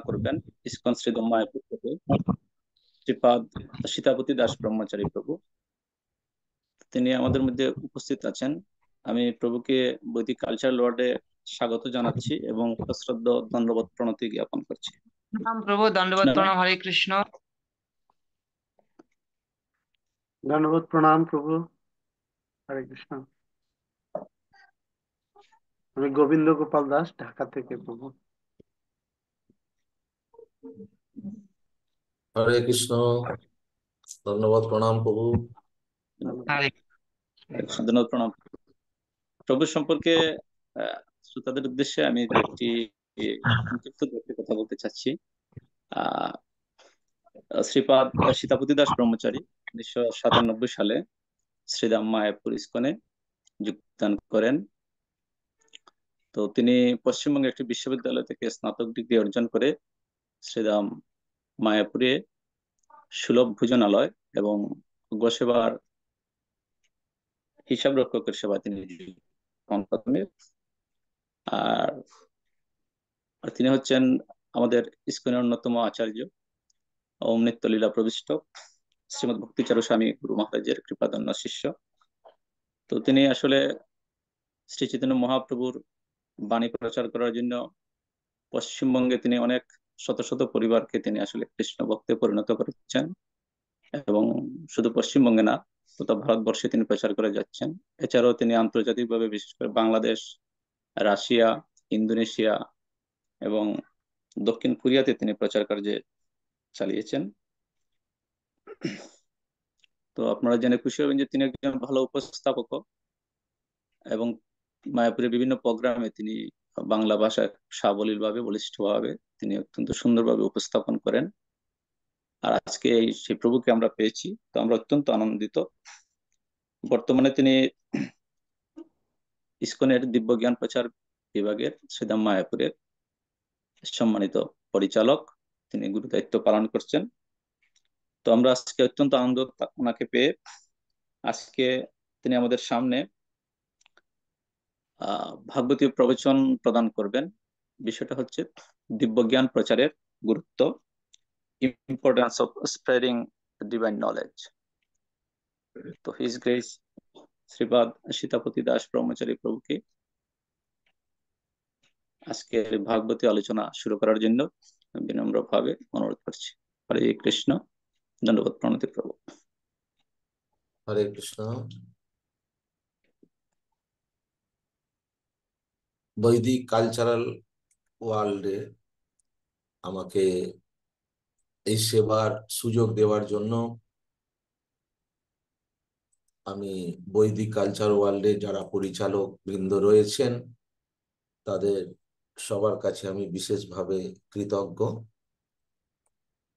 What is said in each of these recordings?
করবেন ইসকন শ্রীদম মায়াপুর থেকে শ্রীপাদ সীতাপতি দাস ব্রহ্মচারী প্রভু। তিনি আমাদের মধ্যে উপস্থিত আছেন। আমি প্রভুকে বৈদিক কালচার ওয়ার্ডে স্বাগত জানাচ্ছি এবং সশ্রদ্ধ ধন্যবাদ প্রণতি জ্ঞাপন করছি। প্রণাম প্রভু, দণ্ডবত প্রণাম। হরে কৃষ্ণ। ধন্যবাদ প্রণাম প্রভু। হরে কৃষ্ণ। আমি গোবিন্দ গোপাল দাস, ঢাকা থেকে প্রভু। হরে কৃষ্ণ। ধন্যবাদ প্রণাম প্রভু। ধন্যবাদ প্রণাম। প্রভু সম্পর্কে শ্রোতাদের উদ্দেশ্যে আমি একটি সংক্ষিপ্ত কথা বলতে চাচ্ছি। শ্রীপাদ সীতাপতি দাস ব্রহ্মচারী 1997 সালে শ্রীধাম মায়াপুর ইস্কনে যোগদান করেন। তো তিনি পশ্চিমবঙ্গের একটি বিশ্ববিদ্যালয় থেকে স্নাতক ডিগ্রি অর্জন করে শ্রীধাম মায়াপুরে সুলভ ভোজনালয় এবং গোসেবার হিসাব রক্ষকের সেবা তিনি আর তিনি হচ্ছেন আমাদের ইস্কনের অন্যতম আচার্য ওম নিত্য লীলা প্রবিষ্ট শ্রীমদ ভক্তিচারু স্বামী গুরু মহারাজের কৃপাধন্য শিষ্য। তো তিনি আসলে শ্রী চৈতন্য মহাপ্রভুর বাণী প্রচার করার জন্য পশ্চিমবঙ্গে তিনি অনেক শত শত পরিবারকে তিনি আসলে কৃষ্ণ ভক্তে পরিণত করেছেন এবং শুধু পশ্চিমবঙ্গে না গোটা ভারতবর্ষে তিনি প্রচার করে যাচ্ছেন। এছাড়াও তিনি আন্তর্জাতিকভাবে বিশেষ করে বাংলাদেশ, রাশিয়া, ইন্দোনেশিয়া এবং দক্ষিণ কোরিয়াতে তিনি প্রচার কার্যে চালিয়েছেন। তো আপনারা জেনে খুশি হবেন যে তিনি একজন ভালো উপস্থাপক এবং মায়াপুরের বিভিন্ন প্রোগ্রামে তিনি বাংলা ভাষায় সাবলীল ভাবে বলিষ্ঠভাবে তিনি অত্যন্ত সুন্দরভাবে উপস্থাপন করেন। আর আজকে সেই প্রভুকে আমরা পেয়েছি, তো আমরা অত্যন্ত আনন্দিত। বর্তমানে তিনি ইসকনের দিব্য জ্ঞান প্রচার বিভাগের শ্রীধাম মায়াপুরের সম্মানিত পরিচালক, তিনি গুরু দায়িত্ব পালন করছেন। তো আমরা আজকে অত্যন্ত আনন্দ ওনাকে পেয়ে। আজকে তিনি আমাদের সামনে ভাগবতীয় প্রবচন প্রদান করবেন। বিষয়টা হচ্ছে দিব্যজ্ঞান প্রচারের গুরুত্ব, importance of spreading divine knowledge. তো হিজ গ্রেস শ্রীপাদ সীতাপতি দাস ব্রহ্মচারী প্রভুকে আজকের ভাগবতী আলোচনা শুরু করার জন্য বিনম্রভাবে অনুরোধ করছি। হরে কৃষ্ণ। ধন্যবাদ প্রণতি প্রভু। হরে কৃষ্ণ। বৈদিক কালচারাল ওয়ার্ল্ডে আমাকে এই সেবার সুযোগ দেওয়ার জন্য আমি বৈদিক কালচার ওয়ার্ল্ডে যারা পরিচালক বৃন্দ রয়েছেন তাদের সবার কাছে আমি বিশেষভাবে কৃতজ্ঞ।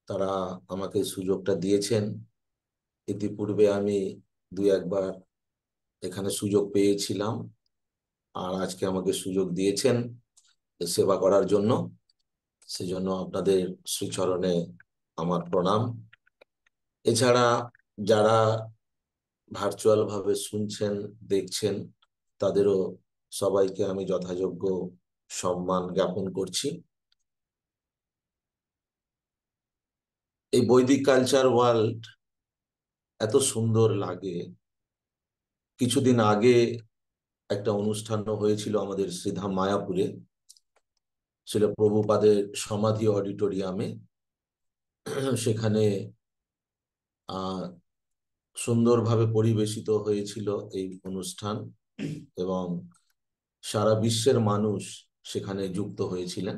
তারা আমাকে সুযোগটা দিয়েছেন। ইতিপূর্বে আমি দুই একবার এখানে সুযোগ পেয়েছিলাম, আর আজকে আমাকে সুযোগ দিয়েছেন সেবা করার জন্য। সেজন্য আপনাদের শ্রীচরণে আমার প্রণাম। এছাড়া যারা ভার্চুয়াল ভাবে শুনছেন, দেখছেন, তাদেরও সবাইকে আমি যথাযোগ্য সম্মান জ্ঞাপন করছি। এই বৈদিক কালচার ওয়ার্ল্ড এত সুন্দর লাগে। কিছুদিন আগে একটা অনুষ্ঠান হয়েছিল আমাদের শ্রীধাম মায়াপুরে, ছিল প্রভুপাদের সমাধি অডিটোরিয়ামে। সেখানে সুন্দরভাবে পরিবেশিত হয়েছিল এই অনুষ্ঠান এবং সারা বিশ্বের মানুষ সেখানে যুক্ত হয়েছিলেন।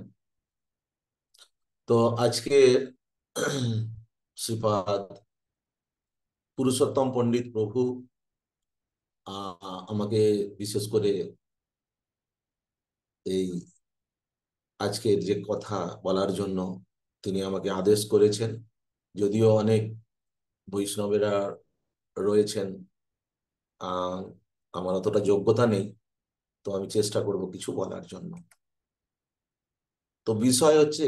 তো আজকে শ্রীপাদ পুরুষোত্তম পণ্ডিত প্রভু আমাকে বিশেষ করে এই আজকের যে কথা বলার জন্য তিনি আমাকে আদেশ করেছেন। যদিও অনেক বৈষ্ণবেরা রয়েছেন, আমার অতটা যোগ্যতা নেই, তো আমি চেষ্টা করব কিছু বলার জন্য। তো বিষয় হচ্ছে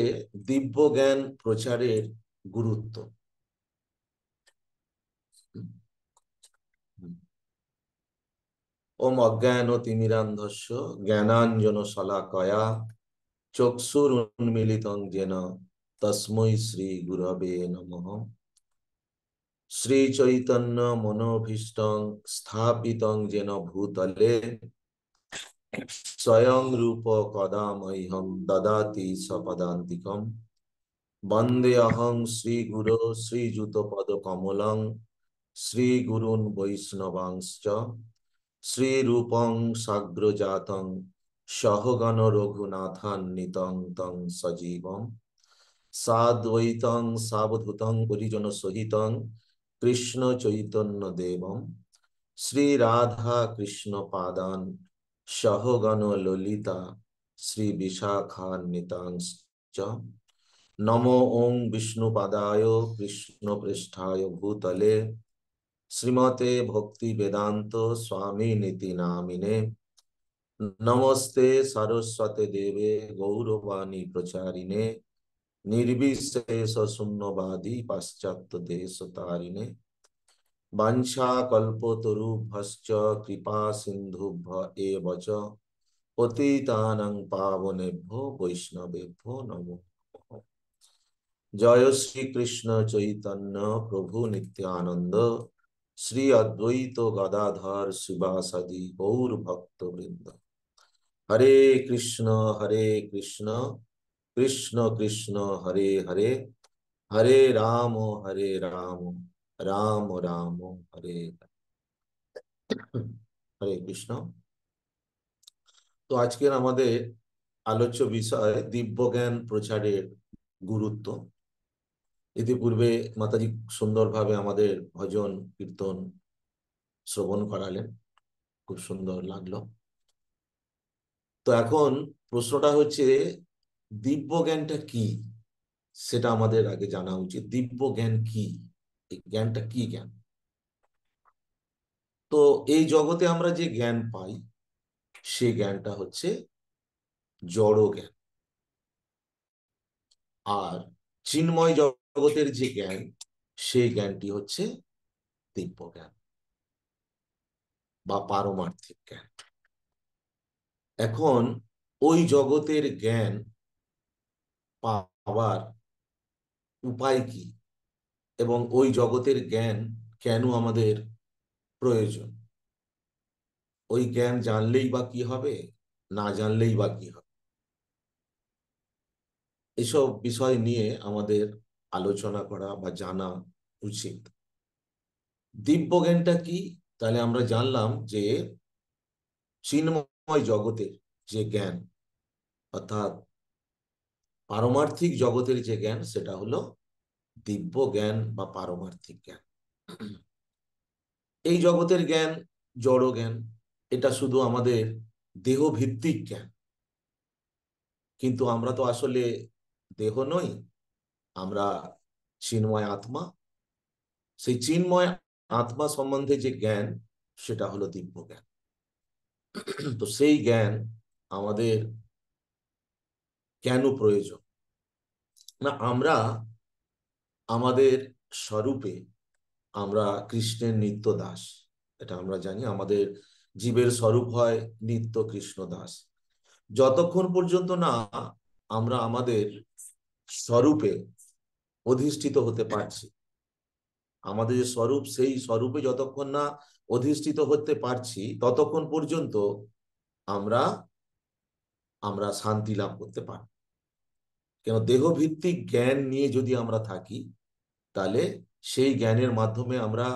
দিব্য জ্ঞান প্রচারের গুরুত্ব। ওম অজ্ঞান তিমিরান্ধস্য জ্ঞানাঞ্জন শলাকয়া চক্ষুরুন্মিলিতং যেন তস্मै শ্রী গুরবে নমঃ। শ্রী চৈতন্য মনোভীষ্টং স্থাপিতং যেন ভূতলে স্বয়ং রূপ কদা মह्यं দদাতি সপদান্তিকম। বন্দে অহং শ্রী গুরো শ্রীযুত পদ কমলং শ্রী গুরুন বৈষ্ণবাংশ্চ শ্রীরূপং সাগ্রজাতং সহগণ রঘুনাথান্বিতং তং সজীবম সাদ্বৈতং সাবধূতং পরিজন সহিতং কৃষ্ণ চৈতন্য দেবম শ্রী রাধা কৃষ্ণ পাদান সহগণ ললিতা শ্রী বিশাখান্বিতাংশ্চ। নমো ওং বিষ্ণুপাদায় কৃষ্ণপৃষ্ঠায় ভূতলে শ্রীমতে ভক্তি বেদান্ত স্বামী নীতি নামিনে। নমস্তে সরস্বতে দেবে গৌরবাণী প্রচারিণে নির্বিশেষ শূন্যবাদী পাশ্চাত্য দেশ তারিণে। বাঞ্ছা কল্পতরুভ্যশ্চ কৃপা সিন্ধুভ্য এব চ পতিতানাং পাবনেভ্যো বৈষ্ণবেভ্যো নমো নমঃ। জয় শ্রী কৃষ্ণ চৈতন্য প্রভু নিত্যানন্দ শ্রী অদ্বৈত গদাধর শিবাসাদি গৌর ভক্ত বৃন্দ। হরে কৃষ্ণ কৃষ্ণ কৃষ্ণ হরে হরে, হরে রাম রাম রাম হরে হরে। হরে কৃষ্ণ। তো আজকের আমাদের আলোচ্য বিষয় দিব্যজ্ঞান প্রচারের গুরুত্ব। ইতিপূর্বে মাতাজি সুন্দরভাবে আমাদের ভজন কীর্তন শ্রবণ করালেন, খুব সুন্দর লাগলো। তো এখন প্রশ্নটা হচ্ছে দিব্য জ্ঞানটা কি, সেটা আমাদের আগে জানা উচিত। দিব্য জ্ঞান কি, এই জ্ঞানটা কি জ্ঞান? তো এই জগতে আমরা যে জ্ঞান পাই সেই জ্ঞানটা হচ্ছে জড় জ্ঞান। আর চিন্ময় জগতের যে জ্ঞান সেই জ্ঞানটি হচ্ছে দিব্য জ্ঞান বা পারমার্থিক জ্ঞান। এখন ওই জগতের জ্ঞান পাওয়ার উপায় কি এবং ওই জগতের জ্ঞান কেন আমাদের প্রয়োজন? ওই জ্ঞান জানলেই বা কি হবে, না জানলেই বা কি হবে? এসব বিষয় নিয়ে আমাদের আলোচনা করা বা জানা উচিত। দিব্য জ্ঞানটা কি? তাহলে আমরা জানলাম যে চিন্ময় জগতের যে জ্ঞান অর্থাৎ পারমার্থিক জগতের যে জ্ঞান সেটা হলো দিব্য জ্ঞান বা পারমার্থিক জ্ঞান। এই জগতের জ্ঞান জড় জ্ঞান, এটা শুধু আমাদের দেহভিত্তিক জ্ঞান। কিন্তু আমরা তো আসলে দেহ নই, আমরা চিন্ময় আত্মা। সেই চিন্ময় আত্মা সম্বন্ধে যে জ্ঞান সেটা হলো দিব্য জ্ঞান। তো সেই জ্ঞান আমাদের কেন প্রয়োজন? না, আমরা আমাদের স্বরূপে আমরা কৃষ্ণের নিত্য দাস, এটা আমরা জানি। আমাদের জীবের স্বরূপ হয় নিত্য কৃষ্ণ দাস। যতক্ষণ পর্যন্ত না আমরা আমাদের স্বরূপে অধিষ্ঠিত হতে পারছি, আমাদের যে স্বরূপ সেই স্বরূপে যতক্ষণ না অধিষ্ঠিত হতে পারছি ততক্ষণ পর্যন্ত আমরা আমরা শান্তি লাভ করতে পারি। কেন, দেহভিত্তিক জ্ঞান নিয়ে যদি আমরা থাকি তাহলে সেই জ্ঞানের মাধ্যমে আমরা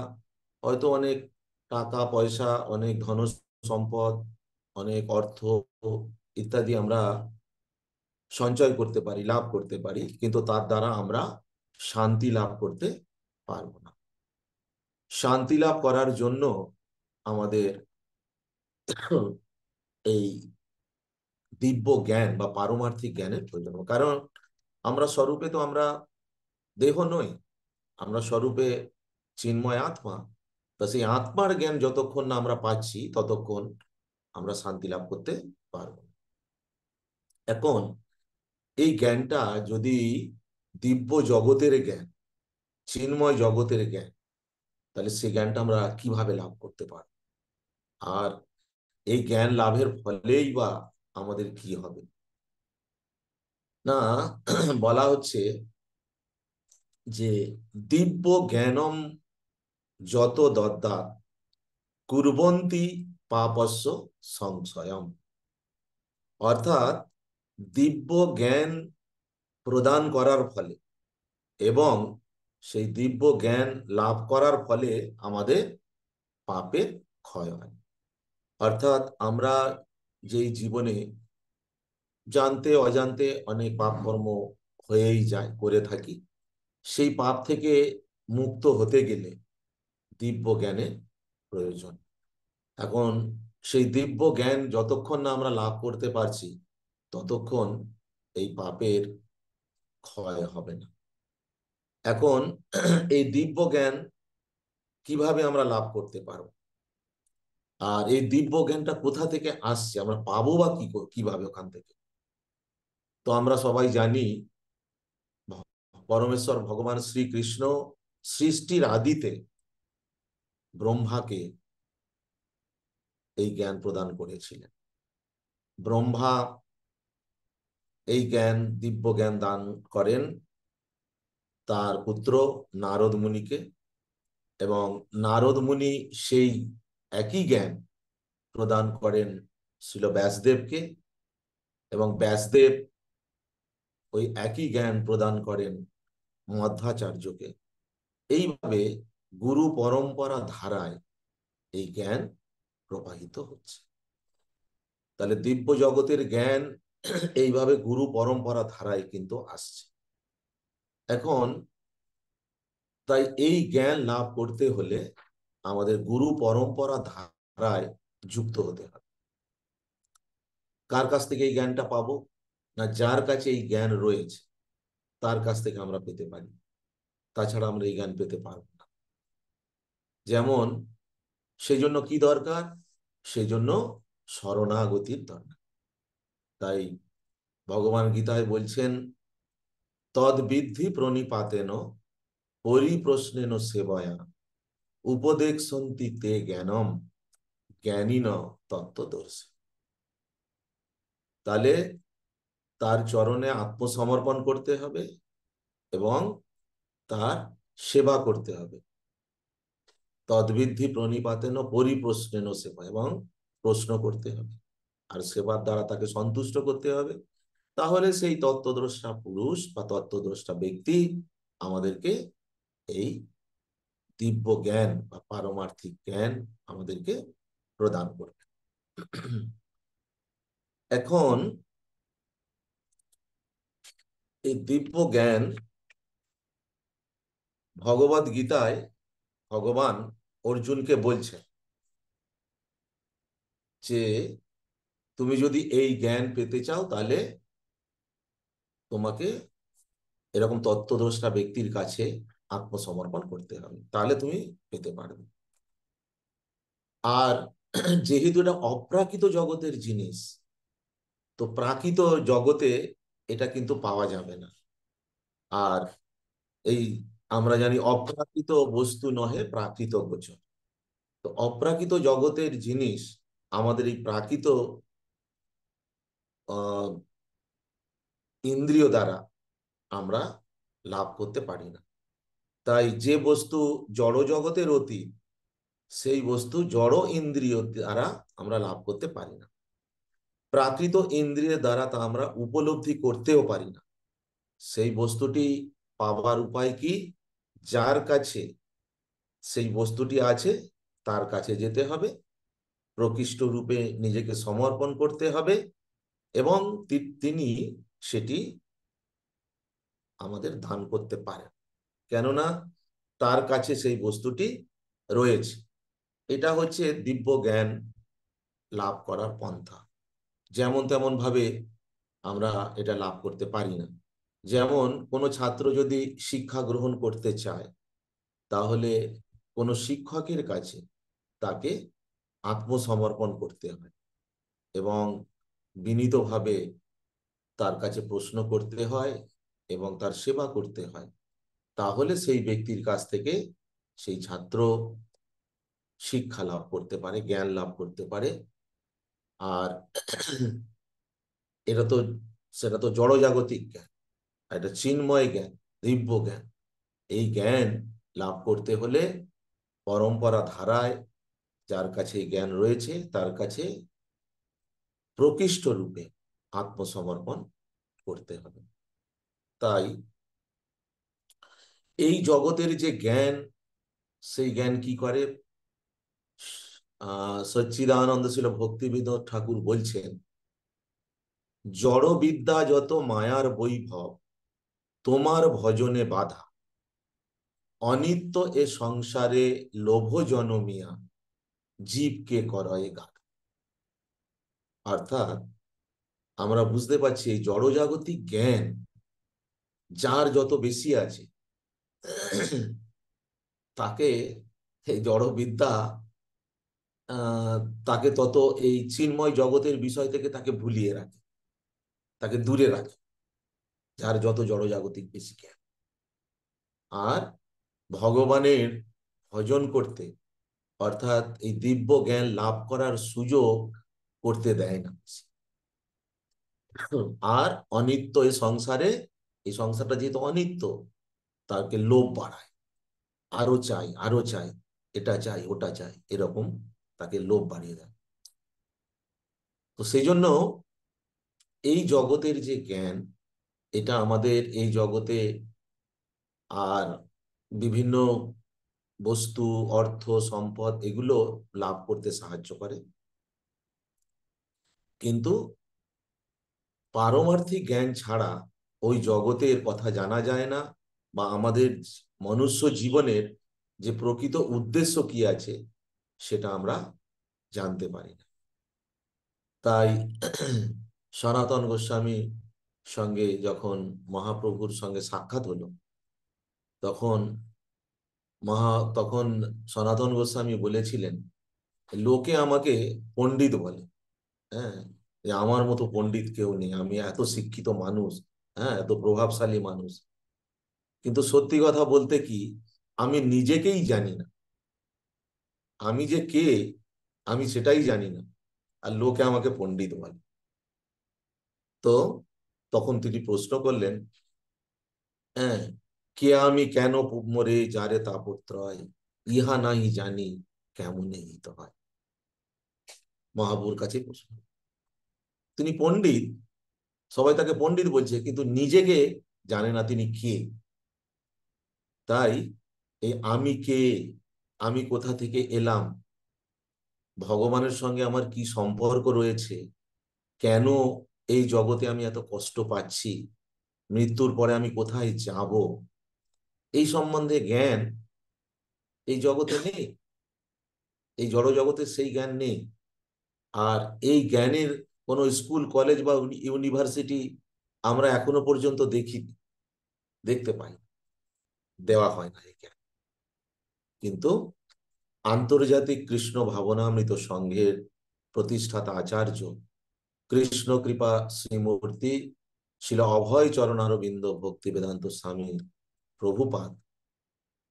হয়তো অনেক টাকা পয়সা, অনেক ধন সম্পদ, অনেক অর্থ ইত্যাদি আমরা সঞ্চয় করতে পারি, লাভ করতে পারি, কিন্তু তার দ্বারা আমরা শান্তি লাভ করতে পারবো না। শান্তি লাভ করার জন্য আমাদের এই দিব্য জ্ঞান বা পারমার্থিক জ্ঞানের প্রয়োজন। কারণ আমরা স্বরূপে তো আমরা দেহ নই, আমরা স্বরূপে চিন্ময় আত্মা। তা সেই আত্মার জ্ঞান যতক্ষণ না আমরা পাচ্ছি ততক্ষণ আমরা শান্তি লাভ করতে পারবো না। এখন এই জ্ঞানটা যদি দিব্য জগতের জ্ঞান, চিন্ময় জগতের জ্ঞান, তাহলে সেই জ্ঞানটা আমরা কিভাবে লাভ করতে পারব? আর এই জ্ঞান লাভের ফলেই বা আমাদের কি হবে? না, বলা হচ্ছে যে দিব্য জ্ঞানম যত দদ্যাৎ কুর্বন্তি পাপস্য সংশয়ম। অর্থাৎ দিব্য জ্ঞান প্রদান করার ফলে এবং সেই দিব্য জ্ঞান লাভ করার ফলে আমাদের পাপের ক্ষয় হয়। অর্থাৎ আমরা যেই জীবনে জানতে অজান্তে অনেক পাপ কর্ম হয়েই যায়, করে থাকি, সেই পাপ থেকে মুক্ত হতে গেলে দিব্য জ্ঞানের প্রয়োজন। এখন সেই দিব্য জ্ঞান যতক্ষণ না আমরা লাভ করতে পারছি ততক্ষণ এই পাপের ক্ষয় হবে না। এখন এই দিব্য জ্ঞান কিভাবে আমরা লাভ করতে পারবো, আর এই দিব্য জ্ঞানটা কোথা থেকে আসছে, আমরা পাবো বা কিভাবে ওখান থেকে? তো আমরা সবাই জানি পরমেশ্বর ভগবান শ্রীকৃষ্ণ সৃষ্টির আদিতে ব্রহ্মাকে এই জ্ঞান প্রদান করেছিলেন। ব্রহ্মা এই জ্ঞান, দিব্য জ্ঞান দান করেন তার পুত্র নারদ মুনিকে, এবং নারদ মুনি সেই একই জ্ঞান প্রদান করেন শ্রীল ব্যাসদেবকে, এবং ব্যাসদেব ওই একই জ্ঞান প্রদান করেন মধ্বাচার্যকে। এইভাবে গুরু পরম্পরা ধারায় এই জ্ঞান প্রবাহিত হচ্ছে। তাহলে দিব্য জগতের জ্ঞান এইভাবে গুরু পরম্পরা ধারায় কিন্তু আসছে। এখন তাই এই জ্ঞান লাভ করতে হলে আমাদের গুরু পরম্পরা ধারায় যুক্ত হতে হবে। কার কাছ থেকে এই জ্ঞানটা পাবো? না, যার কাছে এই জ্ঞান রয়েছে তার কাছ থেকে আমরা পেতে পারি, তাছাড়া আমরা এই জ্ঞান পেতে পারবো না। যেমন সেই জন্য কি দরকার? সেই জন্য শরণাগতির দরকার। তাই ভগবান গীতায় বলছেন, তদ্বিদ্ধি প্রণিপাতেন পরিপ্রশ্নেন সেবয়া উপদেক্ষন্তি তে জ্ঞানম জ্ঞানীন তত্ত্বদর্শী। তাহলে তার চরণে আত্মসমর্পণ করতে হবে এবং তার সেবা করতে হবে। তদ্বিদ্ধি প্রণিপাতেন পরিপ্রশ্নেন সেবা, এবং প্রশ্ন করতে হবে আর সেবার দ্বারা তাকে সন্তুষ্ট করতে হবে। তাহলে সেই তত্ত্বদ্রষ্টা পুরুষ বা তত্ত্বদ্রষ্টা ব্যক্তি আমাদেরকে এই দিব্য জ্ঞান বা পারমার্থিক জ্ঞান আমাদেরকে প্রদান করবে। এখন এই দিব্য জ্ঞান ভগবদ গীতায় ভগবান অর্জুনকে বলছেন যে তুমি যদি এই জ্ঞান পেতে চাও তাহলে তোমাকে এরকম তত্ত্বদ্রষ্টা ব্যক্তির কাছে আত্মসমর্পণ করতে হবে, তাহলে তুমি পেতে পারবে। আর যেহেতু এটা অপ্রাকৃত জগতের জিনিস, তো প্রাকৃত জগতে এটা কিন্তু পাওয়া যাবে না। আর এই আমরা জানি অপ্রাকৃত বস্তু নহে প্রাকৃত গোচর। তো অপ্রাকৃত জগতের জিনিস আমাদের এই প্রাকৃত ইন্দ্রিয় দ্বারা আমরা লাভ করতে পারি না। তাই যে বস্তু জড় জগতের অতীত, সেই বস্তু জড় ইন্দ্রিয় দ্বারা আমরা লাভ করতে পারি না। প্রাকৃত ইন্দ্রিয়ের দ্বারা তা আমরা উপলব্ধি করতেও পারি না। সেই বস্তুটি পাবার উপায় কি? যার কাছে সেই বস্তুটি আছে তার কাছে যেতে হবে, প্রকৃষ্ট রূপে নিজেকে সমর্পণ করতে হবে, এবং তিনি সেটি আমাদের দান করতে পারেন, কেননা তার কাছে সেই বস্তুটি রয়েছে। এটা হচ্ছে দিব্য জ্ঞান লাভ করার পন্থা। যেমন তেমন ভাবে আমরা এটা লাভ করতে পারি না। যেমন কোনো ছাত্র যদি শিক্ষা গ্রহণ করতে চায়, তাহলে কোনো শিক্ষকের কাছে তাকে আত্মসমর্পণ করতে হয় এবং বিনীতভাবে তার কাছে প্রশ্ন করতে হয় এবং তার সেবা করতে হয়। তাহলে সেই ব্যক্তির কাছ থেকে সেই ছাত্র শিক্ষা লাভ করতে পারে, জ্ঞান লাভ করতে পারে। আর এটা তো সেটা তো জড়জাগতিক জ্ঞান, এটা চিন্ময় জ্ঞান, দিব্য জ্ঞান। এই জ্ঞান লাভ করতে হলে পরম্পরা ধারায় যার কাছে এই জ্ঞান রয়েছে তার কাছে প্রকৃষ্ট রূপে আত্মসমর্পণ করতে হবে। তাই এই জগতের যে জ্ঞান, সেই জ্ঞান কি করে? সচ্চিদানন্দ শিল ভক্তিবিনোদ ঠাকুর বলছেন, জড়বিদ্যা যত মায়ার বৈভব, তোমার ভজনে বাধা, অনিত্য এ সংসারে লোভ জনমিয়া, জীবকে করয়ে গাধা। অর্থাৎ আমরা বুঝতে পারছি এই জড়জাগতিক জ্ঞান যার যত বেশি আছে তাকে এই জড়বিদ্যা তাকে তত এই চিন্ময় জগতের বিষয় থেকে তাকে ভুলিয়ে রাখে, তাকে দূরে রাখে, যার যত জড়জাগতিক বেশি জ্ঞান। আর ভগবানের ভজন করতে, অর্থাৎ এই দিব্য জ্ঞান লাভ করার সুযোগ করতে দেয় না। আর অনিত্য এই সংসারে, এই সংসারটা যেহেতু অনিত্য, তাকে লোভ বাড়ায়, আরো চাই আরো চাই, এটা চাই ওটা চাই, এরকম তাকে লোভ বাড়িয়ে দেয়। তো সেই জন্য এই জগতের যে জ্ঞান, এটা আমাদের এই জগতে আর বিভিন্ন বস্তু, অর্থ, সম্পদ এগুলো লাভ করতে সাহায্য করে, কিন্তু পারমার্থিক জ্ঞান ছাড়া ওই জগতের কথা জানা যায় না, বা আমাদের মনুষ্য জীবনের যে প্রকৃত উদ্দেশ্য কি আছে সেটা আমরা জানতে পারি না। তাই সনাতন গোস্বামীর সঙ্গে যখন মহাপ্রভুর সঙ্গে সাক্ষাৎ হলো, তখন তখন সনাতন গোস্বামী বলেছিলেন, লোকে আমাকে পণ্ডিত বলে, হ্যাঁ, যে আমার মতো পণ্ডিত কেউ নেই, আমি এত শিক্ষিত মানুষ, হ্যাঁ, এত প্রভাবশালী মানুষ, কিন্তু সত্যি কথা বলতে কি, আমি নিজেকেই জানি না, আমি যে কে আমি সেটাই জানি না, আর লোকে আমাকে পণ্ডিত বলে। তো তখন তিনি প্রশ্ন করলেন, হ্যাঁ, কে আমি কেন মরে যারে তাপত্রয়, ইহা নাই জানি কেমনে হিত হয়। মহাপুর কাছে প্রশ্ন, তিনি পণ্ডিত, সবাই তাকে পণ্ডিত বলছে, কিন্তু নিজেকে জানে না তিনি কে। তাই এই আমি কে, আমি কোথা থেকে এলাম, ভগবানের সঙ্গে আমার কি সম্পর্ক রয়েছে, কেন এই জগতে আমি এত কষ্ট পাচ্ছি, মৃত্যুর পরে আমি কোথায় যাব, এই সম্বন্ধে জ্ঞান এই জগতে নেই, এই জড় জগতের সেই জ্ঞান নেই। আর এই জ্ঞানের কোনো স্কুল, কলেজ বা ইউনিভার্সিটি আমরা এখনো পর্যন্ত দেখিনি, দেখতে পাই, দেওয়া হয় না এই জ্ঞান। কিন্তু আন্তর্জাতিক কৃষ্ণ ভাবনামৃত সংঘের প্রতিষ্ঠাতা আচার্য কৃষ্ণ কৃপা শ্রীমূর্তি শিল অভয় চরণারবিন্দ ভক্তি বেদান্ত স্বামী প্রভুপাদ,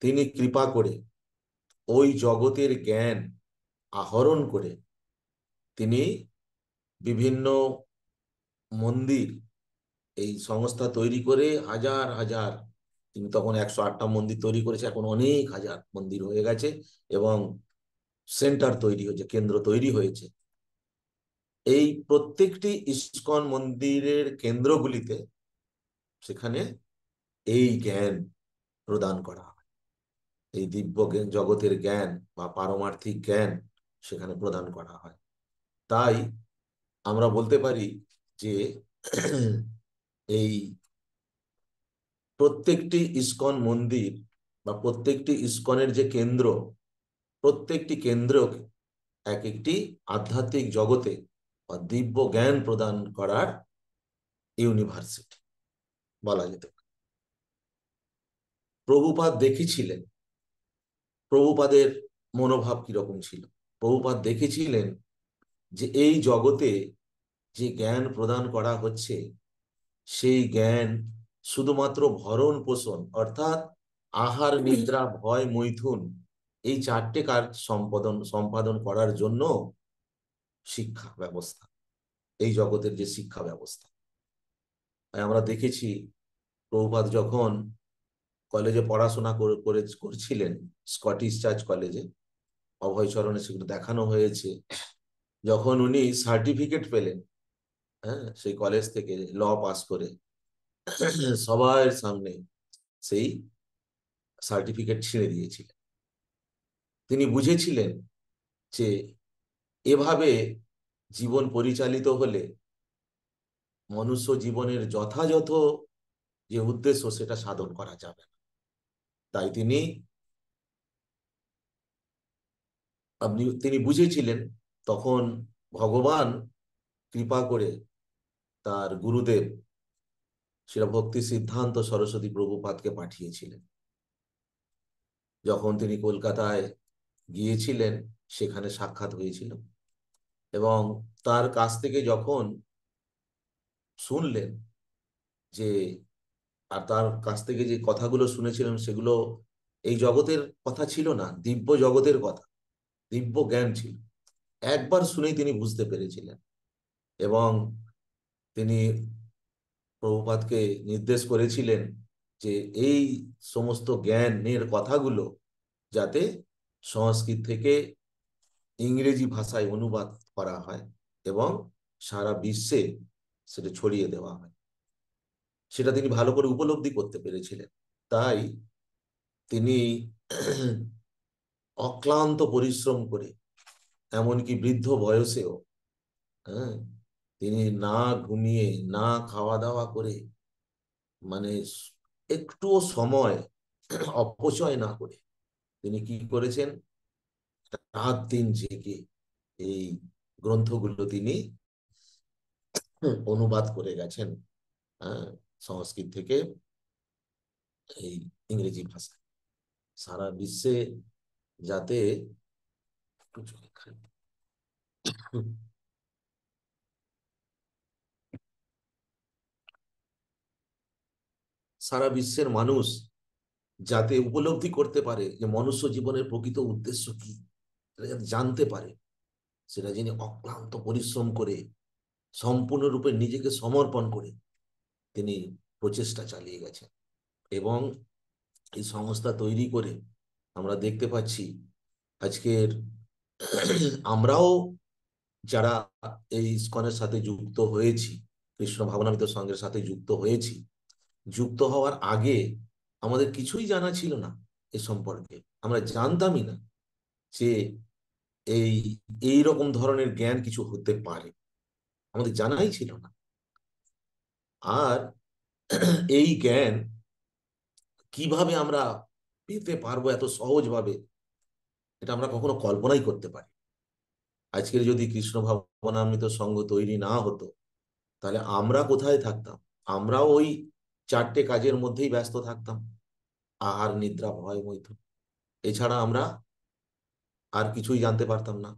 তিনি কৃপা করে ওই জগতের জ্ঞান আহরণ করে তিনি বিভিন্ন মন্দির, এই সংস্থা তৈরি করে হাজার হাজার, তিনি তখন 108টা মন্দির তৈরি করেছে, এখন অনেক হাজার মন্দির হয়ে গেছে, এবং সেন্টার তৈরি হয়েছে, কেন্দ্র তৈরি হয়েছে। এই প্রত্যেকটি ইস্কন মন্দিরের কেন্দ্রগুলিতে সেখানে এই জ্ঞান প্রদান করা হয়, এই দিব্য জ্ঞান, জগতের জ্ঞান বা পারমার্থিক জ্ঞান সেখানে প্রদান করা হয়। তাই আমরা বলতে পারি যে এই প্রত্যেকটি ইস্কন মন্দির বা প্রত্যেকটি ইস্কনের যে কেন্দ্র, প্রত্যেকটি কেন্দ্র এক একটি আধ্যাত্মিক জগতে বা দিব্য জ্ঞান প্রদান করার ইউনিভার্সিটি বলা যেতে পারে। প্রভুপাদ দেখেছিলেন, প্রভুপাদের মনোভাব কিরকম ছিল। প্রভুপাদ দেখেছিলেন যে এই জগতে যে জ্ঞান প্রদান করা হচ্ছে, সেই জ্ঞান শুধুমাত্র ভরণ পোষণ, অর্থাৎ আহার নিদ্রা ভয় মৈথুন, এই 4টে কাজ সম্পাদন করার জন্য শিক্ষা ব্যবস্থা, এই জগতের যে শিক্ষা ব্যবস্থা, আমরা দেখেছি প্রভুপাদ যখন কলেজে পড়াশোনা করছিলেন, স্কটিশ চার্চ কলেজে, অভয়চরণে সেগুলো দেখানো হয়েছে। যখন উনি সার্টিফিকেট পেলেন, হ্যাঁ, সেই কলেজ থেকে ল পাস করে, সবার সামনে সেই সার্টিফিকেট ছিঁড়ে দিয়েছিলেন। তিনি বুঝেছিলেন যে এভাবে জীবন পরিচালিত হলে মনুষ্য জীবনের যথাযথ যে উদ্দেশ্য সেটা সাধন করা যাবে না। তাই তিনি বুঝেছিলেন। তখন ভগবান কৃপা করে তার গুরুদেব শ্রীল ভক্তি সিদ্ধান্ত সরস্বতী প্রভুপাদকে পাঠিয়েছিলেন। যখন তিনি কলকাতায় গিয়েছিলেন, সেখানে সাক্ষাৎ হয়েছিল, এবং তার কাছ থেকে যখন শুনলেন যে, আর তার কাছ থেকে যে কথাগুলো শুনেছিলেন সেগুলো এই জগতের কথা ছিল না, দিব্য জগতের কথা, দিব্য জ্ঞান ছিল। একবার শুনেই তিনি বুঝতে পেরেছিলেন, এবং তিনি প্রভুপাদকে নির্দেশ করেছিলেন যে এই সমস্ত জ্ঞানের কথাগুলো যাতে সংস্কৃত থেকে ইংরেজি ভাষায় অনুবাদ করা হয় এবং সারা বিশ্বে সেটা ছড়িয়ে দেওয়া হয়। সেটা তিনি ভালো করে উপলব্ধি করতে পেরেছিলেন। তাই তিনি অক্লান্ত পরিশ্রম করে, এমনকি বৃদ্ধ বয়সেও, হ্যাঁ, তিনি না ঘুমিয়ে, না খাওয়া দাওয়া করে, মানে একটুও সময় অপচয় না করে তিনি কি করেছেন, রাত দিন জেগে এই গ্রন্থগুলো তিনি অনুবাদ করে গেছেন, হ্যাঁ, সংস্কৃত থেকে এই ইংরেজি ভাষা সারা বিশ্বে যাতে সারা বিশ্বের মানুষ যাতে উপলব্ধি করতে পারে যে মনুষ্য জীবনের প্রকৃত উদ্দেশ্য কি, এটা যাতে জানতে পারে, সেটা যিনি অক্লান্ত পরিশ্রম করে, সম্পূর্ণরূপে নিজেকে সমর্পণ করে তিনি প্রচেষ্টা চালিয়ে গেছেন। এবং এই সংস্থা তৈরি করে আমরা দেখতে পাচ্ছি আজকের আমরাও যারা এই ইসকনের সাথে যুক্ত হয়েছি, কৃষ্ণ ভাবনামৃত সংঘের সাথে যুক্ত হয়েছি, যুক্ত হওয়ার আগে আমাদের কিছুই জানা ছিল না এ সম্পর্কে। আমরা জানতামই না যে এই রকম ধরনের জ্ঞান কিছু হতে পারে, আমাদের জানাই ছিল না। আর এই জ্ঞান কিভাবে আমরা পেতে পারবো এত সহজভাবে, এটা আমরা কখনো কল্পনাই করতে পারি। আজকের যদি কৃষ্ণ ভাবনামৃত সংঘ তৈরি না হতো, তাহলে আমরা কোথায় থাকতাম? আমরাও ওই 4টে কাজের মধ্যেই ব্যস্ত থাকতাম, আহার, নিদ্রা, ভয়, মৈথুন। এছাড়া আমরা আর কিছুই জানতে পারতাম না।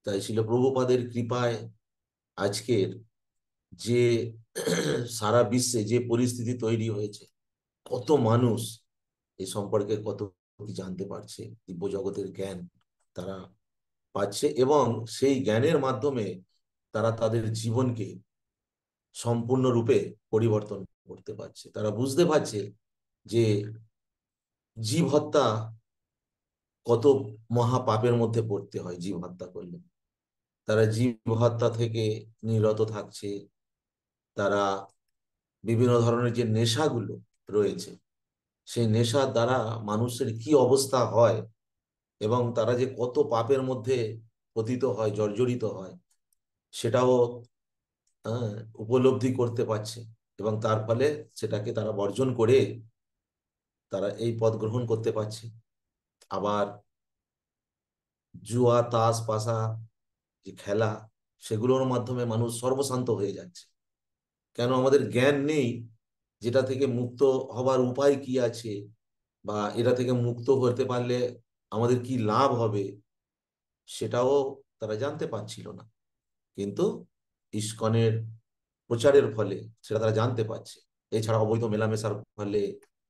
তাই ছিল প্রভুপাদের কৃপায় আজকের যে সারা বিশ্বে যে পরিস্থিতি তৈরি হয়েছে, কত মানুষ এই সম্পর্কে কত কি জানতে পারছে, দিব্য জগতের জ্ঞান তারা পাচ্ছে, এবং সেই জ্ঞানের মাধ্যমে তারা তাদের জীবনকে সম্পূর্ণরূপে পরিবর্তন করতে পারছে। তারা বুঝতে পারছে যে জীব হত্যা কত মহা পাপের মধ্যে পড়তে হয় জীব হত্যা করলে। তারা জীব হত্যা থেকে নিরত থাকছে। তারা বিভিন্ন ধরনের যে নেশাগুলো রয়েছে, সেই নেশার দ্বারা মানুষের কি অবস্থা হয়, এবং তারা যে কত পাপের মধ্যে পতিত হয়, জর্জরিত হয়, সেটাও উপলব্ধি করতে পারছে, এবং তার ফলে সেটাকে তারা বর্জন করে তারা এই পথ গ্রহণ করতে পারছে। আবার জুয়া, তাস, পাশা যে খেলা, সেগুলোর মাধ্যমে মানুষ সর্বশান্ত হয়ে যাচ্ছে। কেন? আমাদের জ্ঞান নেই যেটা থেকে মুক্ত হবার উপায় কি আছে, বা এটা থেকে মুক্ত হতে পারলে আমাদের কি লাভ হবে, সেটাও তারা জানতে পারছিল না। কিন্তু ইসকনের প্রচারের ফলে সেটা তারা জানতে পারছে। এছাড়া অবৈধ মেলামেশার ফলে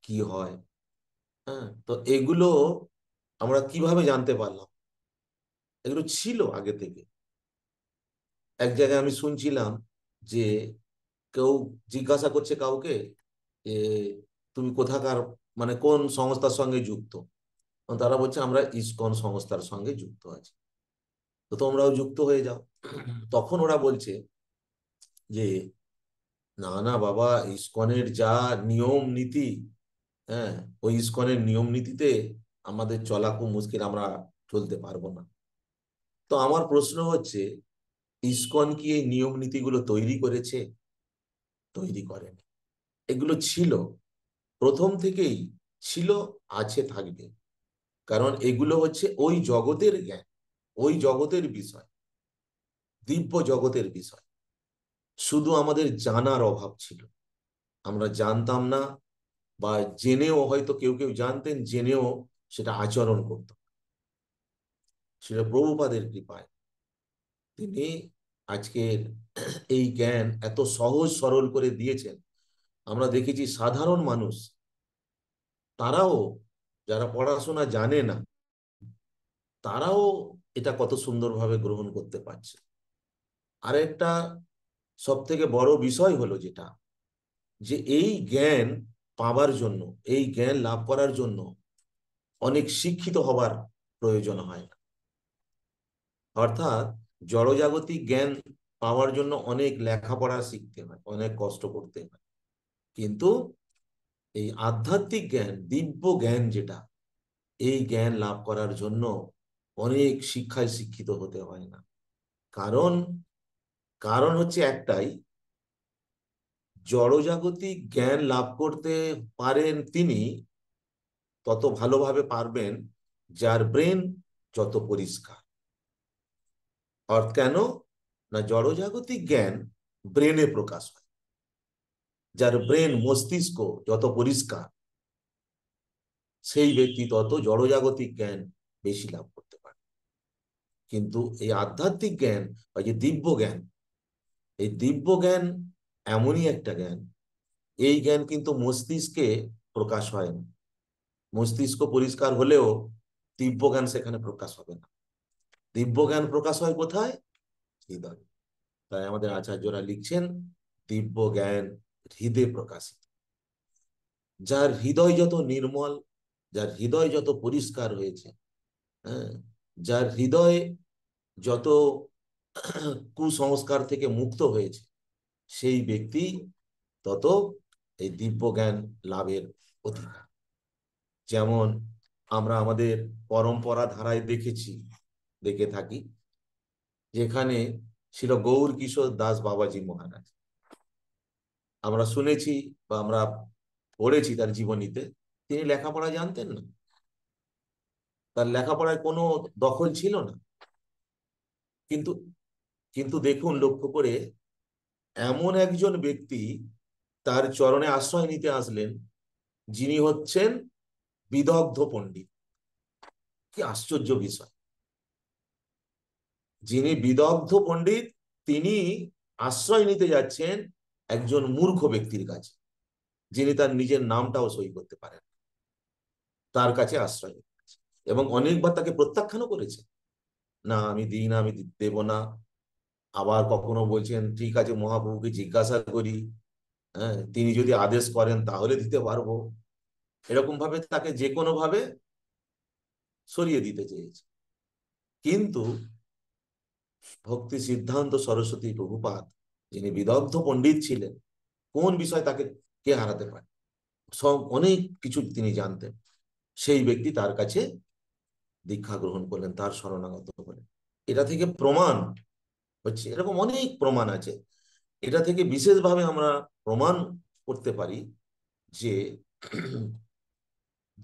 কি হয়, হ্যাঁ, তো এগুলো আমরা কিভাবে জানতে পারলাম? এগুলো ছিল আগে থেকে। এক জায়গায় আমি শুনছিলাম যে কেউ জিজ্ঞাসা করছে কাউকে যে তুমি কোথাকার, মানে কোন সংস্থার সঙ্গে যুক্ত, তারা বলছে আমরা ইসকন সংস্থার সঙ্গে যুক্ত আছি, তো তোমরাও যুক্ত হয়ে যাও। তখন ওরা বলছে যে না না বাবা, ইসকনের যা নিয়ম নীতি, হ্যাঁ, ওই ইসকনের নিয়ম নীতিতে আমাদের চলা খুব মুশকিল, আমরা চলতে পারবো না। তো আমার প্রশ্ন হচ্ছে, ইসকন কি এই নিয়ম নীতিগুলো তৈরি করেছে? তৈরি করেনি। এগুলো ছিল, প্রথম থেকেই ছিল, আছে, থাকবে। কারণ এগুলো হচ্ছে ওই জগতের জ্ঞান, ওই জগতের বিষয়, দিব্য জগতের বিষয়। শুধু আমাদের জানার অভাব ছিল, আমরা জানতাম না, বা জেনেও হয়তো কেউ কেউ জানতেন, জেনেও সেটা আচরণ করত। সেটা প্রভুপাদের কৃপায় তিনি আজকের এই জ্ঞান এত সহজ সরল করে দিয়েছেন। আমরা দেখেছি সাধারণ মানুষ, তারাও, যারা পড়াশোনা জানে না, তারাও এটা কত সুন্দরভাবে গ্রহণ করতে পারছে। আরেকটা সব থেকে বড় বিষয় হলো যেটা, যে এই জ্ঞান পাবার জন্য, এই জ্ঞান লাভ করার জন্য অনেক শিক্ষিত হবার প্রয়োজন হয় না। অর্থাৎ জড়জাগতিক জ্ঞান পাওয়ার জন্য অনেক লেখাপড়া শিখতে হয়, অনেক কষ্ট করতে হয়, কিন্তু এই আধ্যাত্মিক জ্ঞান, দিব্য জ্ঞান যেটা, এই জ্ঞান লাভ করার জন্য অনেক শিক্ষায় শিক্ষিত হতে হয় না। কারণ কারণ হচ্ছে একটাই, জড়জাগতিক জ্ঞান লাভ করতে পারেন তিনি, তত ভালোভাবে পারবেন যার ব্রেন যত পরিষ্কার। অর্থ কেন না, জড়জাগতিক জ্ঞান ব্রেনে প্রকাশ হয়। যার ব্রেন, মস্তিষ্ক যত পরিষ্কার, সেই ব্যক্তি তত জড়জাগতিক জ্ঞান বেশি লাভ করতে পারে। কিন্তু এই আধ্যাত্মিক জ্ঞান বা যে দিব্য জ্ঞান, এই দিব্য জ্ঞান এমনই একটা জ্ঞান, এই জ্ঞান কিন্তু মস্তিষ্কে প্রকাশ হয় না। মস্তিষ্ক পরিষ্কার হলেও দিব্য জ্ঞান সেখানে প্রকাশ হবে না। দিব্য জ্ঞান প্রকাশ হয় কোথায়? হৃদয়। তাই আমাদের আচার্যরা লিখছেন, দিব্য জ্ঞান হৃদয়ে প্রকাশিত। যার হৃদয় যত নির্মল, যার হৃদয় যত পরিষ্কার হয়েছে, হ্যাঁ, যার হৃদয় যত কুসংস্কার থেকে মুক্ত হয়েছে, সেই ব্যক্তি তত এই দিব্য জ্ঞান লাভের অধিকার। যেমন আমরা আমাদের পরম্পরা ধারায় দেখে থাকি, যেখানে ছিল গৌর কিশোর দাস বাবাজি মহারাজ। আমরা শুনেছি বা আমরা পড়েছি তার জীবনীতে, তিনি লেখাপড়া জানতেন না, তার লেখাপড়ায় কোনো দখল ছিল না। কিন্তু কিন্তু দেখুন, লক্ষ্য করে, এমন একজন ব্যক্তি তার চরণে আশ্রয় নিতে আসলেন, যিনি হচ্ছেন বিদগ্ধ পণ্ডিত। কি আশ্চর্য বিষয়! যিনি বিদগ্ধ পণ্ডিত, তিনি আশ্রয় নিতে যাচ্ছেন একজন মূর্খ ব্যক্তির কাছে, যিনি তার নিজের নামটাও সই করতে পারেন, তার কাছে আশ্রয় নিতে যাচ্ছেন। এবং অনেকবার তাকে প্রত্যাখ্যানও করেছে, না আমি দিই না, আমি দেব না। আবার কখনো বলছেন ঠিক আছে, মহাপ্রভুকে জিজ্ঞাসা করি, হ্যাঁ, তিনি যদি আদেশ করেন তাহলে দিতে পারবো। এরকম ভাবে তাকে যে কোনো ভাবে সরিয়ে দিতে চেয়েছে। কিন্তু ভক্তি সিদ্ধান্ত সরস্বতী প্রভুপাদ, যিনি বিদগ্ধ পণ্ডিত ছিলেন, কোন বিষয় তাকে কে হারাতে পারে, সব অনেক কিছু তিনি জানতেন, সেই ব্যক্তি তার কাছে দীক্ষা গ্রহণ করলেন, তার শরণাগত হলেন। এটা থেকে প্রমাণ হচ্ছে, এরকম অনেক প্রমাণ আছে, এটা থেকে বিশেষভাবে আমরা প্রমাণ করতে পারি যে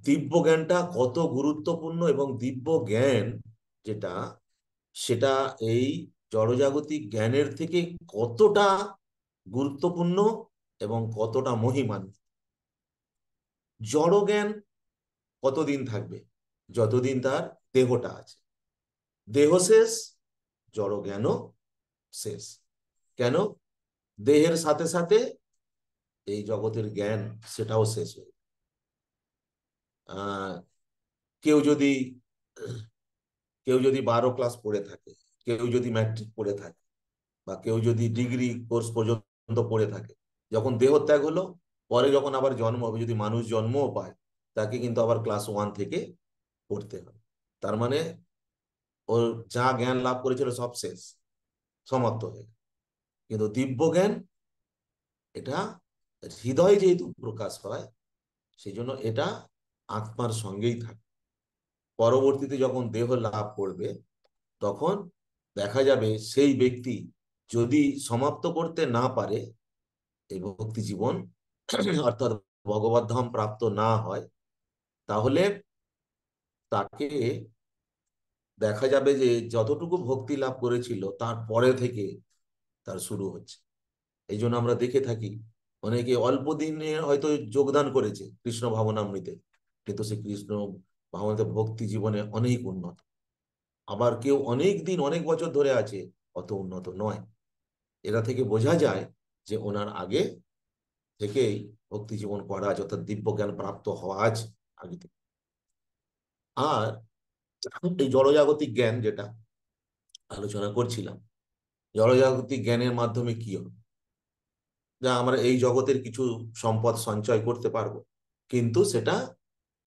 দিব্য জ্ঞানটা কত গুরুত্বপূর্ণ, এবং দিব্য জ্ঞান যেটা, সেটা এই জড়জাগতিক জ্ঞানের থেকে কতটা গুরুত্বপূর্ণ এবং কতটা মহিমান। জড় জ্ঞান কতদিন থাকবে? যতদিন তার দেহটা আছে। দেহ শেষ, জড় জ্ঞানও শেষ। কেন? দেহের সাথে সাথে এই জগতের জ্ঞান সেটাও শেষ হয়ে আহ কেউ যদি কেউ যদি 12 ক্লাস পড়ে থাকে, কেউ যদি ম্যাট্রিক পড়ে থাকে, বা কেউ যদি ডিগ্রি কোর্স পর্যন্ত পড়ে থাকে, যখন দেহ ত্যাগ হলো, পরে যখন আবার জন্ম হবে, যদি মানুষ জন্মও পায়, তাকে কিন্তু আবার ক্লাস 1 থেকে পড়তে হবে। তার মানে ওর যা জ্ঞান লাভ করেছিল সব শেষ, সমাপ্ত হয়ে গেল। কিন্তু দিব্য জ্ঞান, এটা হৃদয় যেহেতু প্রকাশ হয়, সেই জন্য এটা আত্মার সঙ্গেই থাকে। পরবর্তীতে যখন দেহ লাভ করবে, তখন দেখা যাবে সেই ব্যক্তি যদি সমাপ্ত করতে না পারে এই ভক্তি জীবন, অর্থাৎ ভগবত ধাম প্রাপ্ত না হয়, তাহলে তাকে দেখা যাবে যে যতটুকু ভক্তি লাভ করেছিল তার পরে থেকে তার শুরু হচ্ছে। এই জন্য আমরা দেখে থাকি অনেকে অল্প দিনে হয়তো যোগদান করেছে কৃষ্ণ ভাবনামৃতে, কিন্তু সে কৃষ্ণ ভাবনাতে ভক্তি জীবনে অনেক উন্নত। আবার কেউ অনেক দিন অনেক বছর ধরে আছে, অত উন্নত নয়। এরা থেকে বোঝা যায় যে ওনার আগে থেকেই ভক্তি জীবন করা আছে, অর্থাৎ দিব্য জ্ঞান প্রাপ্ত হওয়া আছে আগে থেকে। আর এই জড়জাগতিক জ্ঞান যেটা আলোচনা করছিলাম, জড়জাগতিক জ্ঞানের মাধ্যমে কি হবে, যা আমরা এই জগতের কিছু সম্পদ সঞ্চয় করতে পারবো, কিন্তু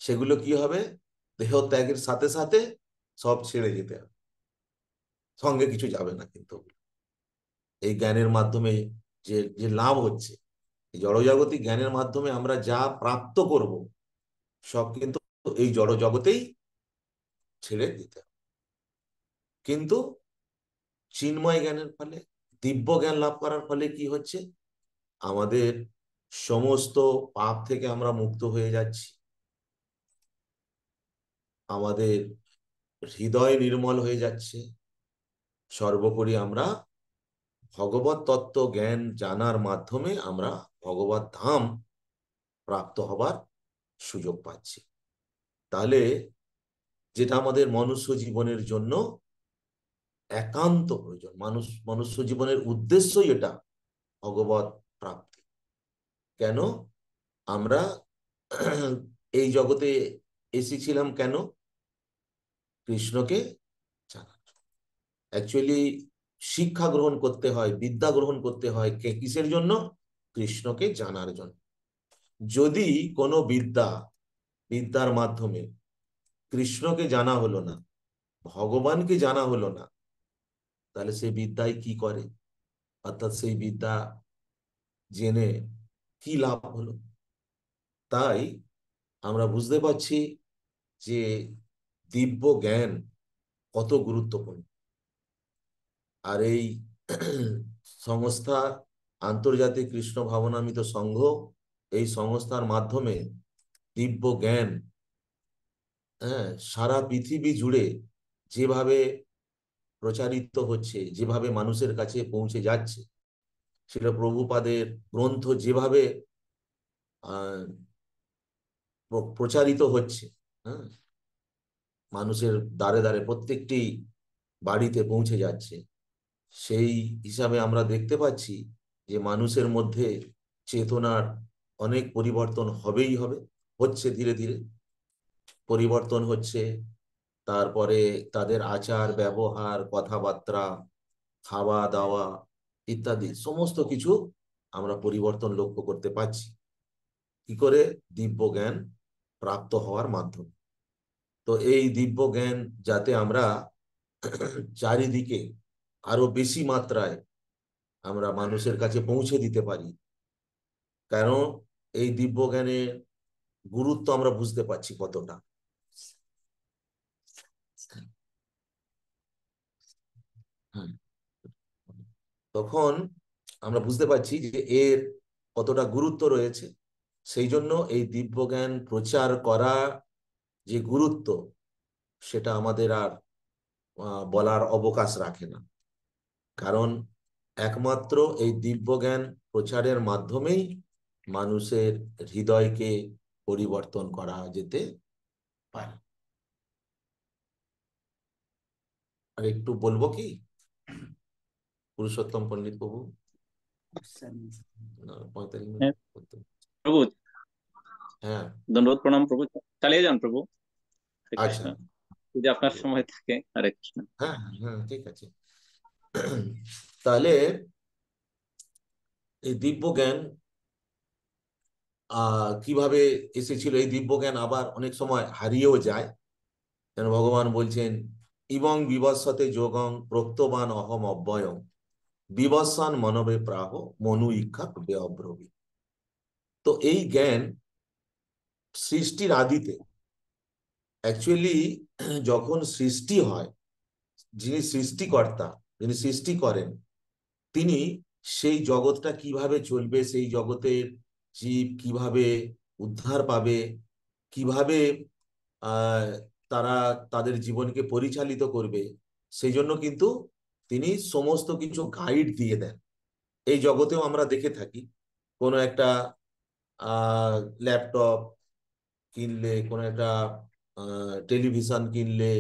সেগুলো কি হবে, দেহ ত্যাগের সাথে সাথে সব ছেড়ে যেতে হবে, সঙ্গে কিছু যাবে না। কিন্তু এই জ্ঞানের মাধ্যমে যে যে লাভ হচ্ছে, এই জড়জাগতিক জ্ঞানের মাধ্যমে আমরা যা প্রাপ্ত করব, সব কিন্তু এই জড় জগতেই ছেড়ে দিতে হবে। কিন্তু চিন্ময় জ্ঞানের ফলে, দিব্য জ্ঞান লাভ করার ফলে কি হচ্ছে, আমাদের সমস্ত পাপ থেকে আমরা মুক্ত হয়ে যাচ্ছি, আমাদের হৃদয় নির্মল হয়ে যাচ্ছে, সর্বোপরি আমরা ভগবত তত্ত্ব জ্ঞান জানার মাধ্যমে আমরা ভগবত ধাম প্রাপ্ত হবার সুযোগ পাচ্ছি। তাহলে যেটা আমাদের মনুষ্য জীবনের জন্য একান্ত প্রয়োজন, মনুষ্য জীবনের উদ্দেশ্যই এটা, ভগবত প্রাপ্তি। কেন আমরা এই জগতে এসেছিলাম, কেন? কৃষ্ণকে জানার। অ্যাকচুয়ালি শিক্ষা গ্রহণ করতে হয়, বিদ্যা গ্রহণ করতে হয় কিসের জন্য? কৃষ্ণকে জানার জন্য। যদি কোনো বিদ্যার মাধ্যমে কৃষ্ণকে জানা হলো না, ভগবানকে জানা হলো না, তাহলে সেই বিদ্যায় কি করে, অর্থাৎ সেই বিদ্যা জেনে কি লাভ হলো? তাই আমরা বুঝতে পারছি যে দিব্য জ্ঞান কত গুরুত্বপূর্ণ। আর এই সংস্থা, আন্তর্জাতিক কৃষ্ণ ভাবনামৃত সংঘ, এই সংস্থার মাধ্যমে দিব্য জ্ঞান, হ্যাঁ, সারা পৃথিবী জুড়ে যেভাবে প্রচারিত হচ্ছে, যেভাবে মানুষের কাছে পৌঁছে যাচ্ছে, সেটা প্রভুপাদের গ্রন্থ যেভাবে প্রচারিত হচ্ছে, হ্যাঁ, মানুষের দ্বারে দ্বারে প্রত্যেকটি বাড়িতে পৌঁছে যাচ্ছে, সেই হিসাবে আমরা দেখতে পাচ্ছি যে মানুষের মধ্যে চেতনার অনেক পরিবর্তন হবেই হবে, হচ্ছে, ধীরে ধীরে পরিবর্তন হচ্ছে। তারপরে তাদের আচার ব্যবহার, কথাবার্তা, খাওয়া দাওয়া ইত্যাদি সমস্ত কিছু আমরা পরিবর্তন লক্ষ্য করতে পারছি। কি করে? দিব্য জ্ঞান প্রাপ্ত হওয়ার মাধ্যমে। তো এই দিব্য জ্ঞান যাতে আমরা চারিদিকে আরো বেশি মাত্রায় আমরা মানুষের কাছে পৌঁছে দিতে পারি, কারণ এই দিব্য জ্ঞানের গুরুত্ব আমরা বুঝতে পারছি কতটা। তখন আমরা বুঝতে পারছি যে এর কতটা গুরুত্ব রয়েছে। সেই জন্য এই দিব্য জ্ঞান প্রচার করা যে গুরুত্ব, সেটা আমাদের আর বলার অবকাশ রাখে না। কারণ একমাত্র এই দিব্য জ্ঞান প্রচারের মাধ্যমেই মানুষের হৃদয়কে পরিবর্তন করা যেতে পারে। আর একটু বলবো কি পুরুষোত্তম পণ্ডিত প্রভু? 45 হ্যাঁ, মিনিট। প্রভু, হ্যাঁ, দণ্ডবোধ প্রণাম প্রভু, চালিয়ে যান প্রভু। হরে আচ্ছা, কৃষ্ণ। যদি আপনার সময় থাকে, হরে কৃষ্ণ। হ্যাঁ হ্যাঁ, ঠিক আছে। তাহলে এই দিব্য জ্ঞান কিভাবে এসেছিল এই দিব্য জ্ঞান আবার অনেক সময় হারিয়েও যায়। যেন ভগবান বলছেন ইবং বিবস্বতে যোগং প্রক্তবান অহম অব্যয়ং বিবস্বান মনবে প্রাহ মনু ইক্ষা বে অব্রবী। তো এই জ্ঞান সৃষ্টির আদিতে অ্যাকচুয়ালি যখন সৃষ্টি হয়, যিনি সৃষ্টিকর্তা, যিনি সৃষ্টি করেন, তিনি সেই জগৎটা কিভাবে চলবে, সেই জগতের জীব কিভাবে উদ্ধার পাবে, কিভাবে আহ তারা তাদের জীবনকে পরিচালিত করবে, সেই জন্য কিন্তু তিনি সমস্ত কিছু গাইড দিয়ে দেন। এই জগতেও আমরা দেখে থাকি, কোনো একটা ল্যাপটপ কিনলে, কোনো একটা টেলিভিশন কিনলে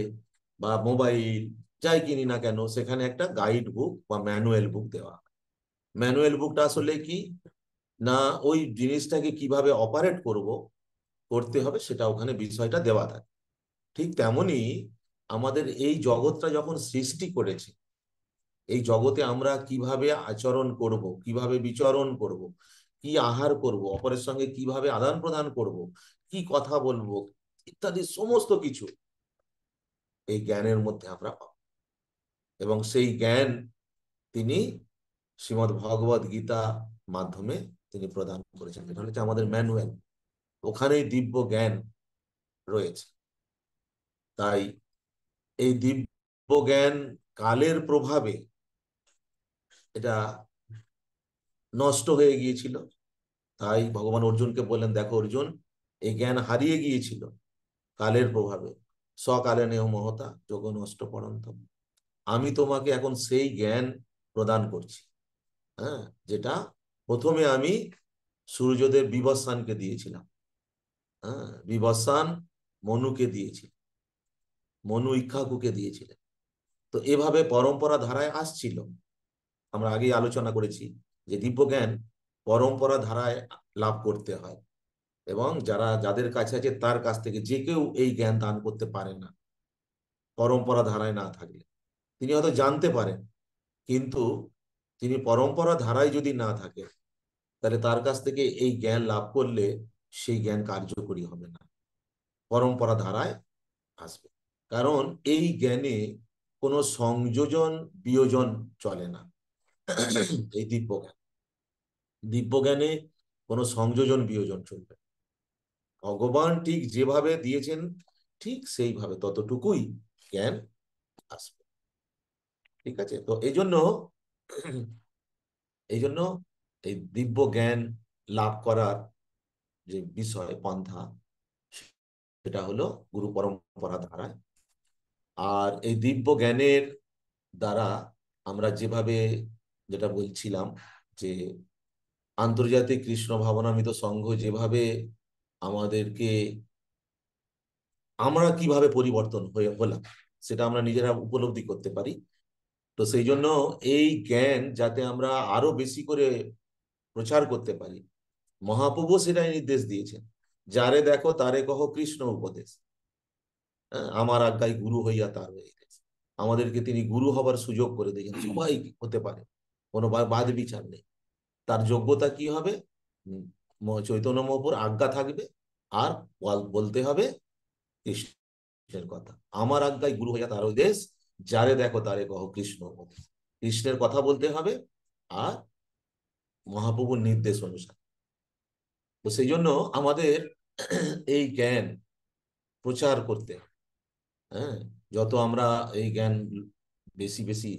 বা মোবাইল যাই কিনি না কেন, সেখানে একটা গাইড বুক বা ম্যানুয়াল বুক দেওয়া। ম্যানুয়াল বুকটা আসলে কি না, ওই জিনিসটাকে কিভাবে অপারেট করতে হবে সেটা ওখানে বিষয়টা দেওয়া থাকে। ঠিক তেমনি আমাদের এই জগৎটা যখন সৃষ্টি করেছে, এই জগতে আমরা কিভাবে আচরণ করব, কিভাবে বিচরণ করব, কি আহার করব, অপরের সঙ্গে কিভাবে আদান প্রদান করব, কি কথা বলবো ইত্যাদি সমস্ত কিছু এই জ্ঞানের মধ্যে আমরা পাবো। এবং সেই জ্ঞান তিনি শ্রীমদ্ ভগবদ গীতা মাধ্যমে তিনি প্রদান করেছেন। এটা হচ্ছে আমাদের ম্যানুয়াল, ওখানেই দিব্য জ্ঞান রয়েছে। তাই এই দিব্য জ্ঞান কালের প্রভাবে এটা নষ্ট হয়ে গিয়েছিল। তাই ভগবান অর্জুনকে বললেন, দেখো অর্জুন, এই জ্ঞান হারিয়ে গিয়েছিল কালের প্রভাবে। সকালে নেহ মহতা যোগ নষ্ট পড়ন্তম। আমি তোমাকে এখন সেই জ্ঞান প্রদান করছি, হ্যাঁ, যেটা প্রথমে আমি সূর্যদেব বিবস্বানকে দিয়েছিলাম। হ্যাঁ, বিবস্বান মনুকে দিয়েছি, মনু ইক্ষ্বাকুকে দিয়েছিলেন। তো এভাবে পরম্পরা ধারায় আসছিল। আমরা আগেই আলোচনা করেছি যে দিব্য জ্ঞান পরম্পরা ধারায় লাভ করতে হয়, এবং যাদের কাছে আছে তার কাছ থেকে যে কেউ এই জ্ঞান দান করতে পারে না পরম্পরা ধারায় না থাকলে। তিনি হয়তো জানতে পারেন, কিন্তু তিনি পরম্পরা ধারায় যদি না থাকে, তাহলে তার কাছ থেকে এই জ্ঞান লাভ করলে সেই জ্ঞান কার্যকরী হবে না, পরম্পরা ধারায় আসবে। কারণ এই জ্ঞানে কোনো সংযোজন বিয়োজন চলে না। এই দিব্য জ্ঞানে কোনো সংযোজন বিয়োজন চলবে। ভগবান ঠিক যেভাবে দিয়েছেন ঠিক সেইভাবে ততটুকুই জ্ঞান আসবে। ঠিক আছে? তো এই জন্য এই দিব্য জ্ঞান লাভ করার যে বিষয় পন্থা, সেটা হলো গুরু পরম্পরা ধারায়। আর এই দিব্য জ্ঞানের দ্বারা আমরা যেটা বলছিলাম যে আন্তর্জাতিক কৃষ্ণ ভাবনামৃত সংঘ যেভাবে আমাদেরকে, আমরা কিভাবে পরিবর্তন হলাম সেটা আমরা নিজেরা উপলব্ধি করতে পারি। তো সেই জন্য এই জ্ঞান যাতে আমরা আরো বেশি করে প্রচার করতে পারি, মহাপ্রভু সেটাই নির্দেশ দিয়েছেন, যারে দেখো তারে কহ কৃষ্ণ উপদেশ। হ্যাঁ, আমার আজ্ঞায় গুরু হইয়া তার হয়ে গেছে। আমাদেরকে তিনি গুরু হবার সুযোগ করে দিয়েছেন, সবাই হতে পারে, কোনো বাদ বিচার নেই। তার যোগ্যতা কি হবে? চৈতন্য মহাপ্রভুর আজ্ঞা থাকবে, আর বলতে হবে কৃষ্ণের কথা। আমার আজ্ঞায় গুরু হইয়া তার দেশ, যারে দেখো তারে কহ কৃষ্ণ উপদেশ। কৃষ্ণের কথা বলতে হবে, আর মহাপ্রভুর নির্দেশ অনুসারে। তো সেই জন্য আমাদের এই জ্ঞান প্রচার করতে হবে। হ্যাঁ, যত আমরা এই জ্ঞান বেশি বেশি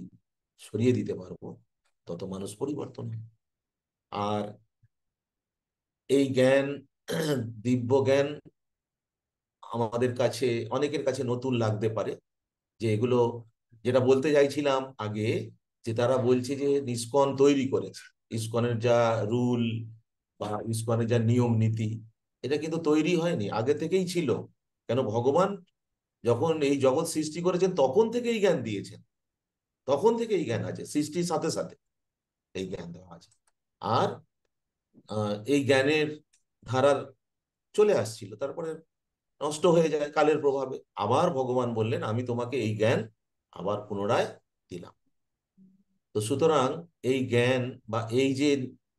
ছড়িয়ে দিতে পারবো, তত মানুষ পরিবর্তন হবে। আর এই জ্ঞান, দিব্য জ্ঞান আমাদের কাছে, অনেকের কাছে নতুন লাগতে পারে, যে এগুলো যেটা বলতে চাইছিলাম আগে, যে তারা বলছে যে ইসকন তৈরি করেছে, ইসকনের যা রুল বা ইসকনের যা নিয়ম নীতি, এটা কিন্তু তৈরি হয়নি, আগে থেকেই ছিল। কেন, ভগবান যখন এই জগৎ সৃষ্টি করেছেন তখন থেকেই জ্ঞান দিয়েছেন, তখন থেকে এই জ্ঞান আছে, সৃষ্টির সাথে সাথে এই জ্ঞান দেওয়া আছে। আর এই জ্ঞানের ধারার চলে আসছিল, তারপরে নষ্ট হয়ে যায় কালের প্রভাবে। আবার ভগবান বললেন, আমি তোমাকে এই জ্ঞান আবার পুনরায় দিলাম। তো সুতরাং এই জ্ঞান বা এই যে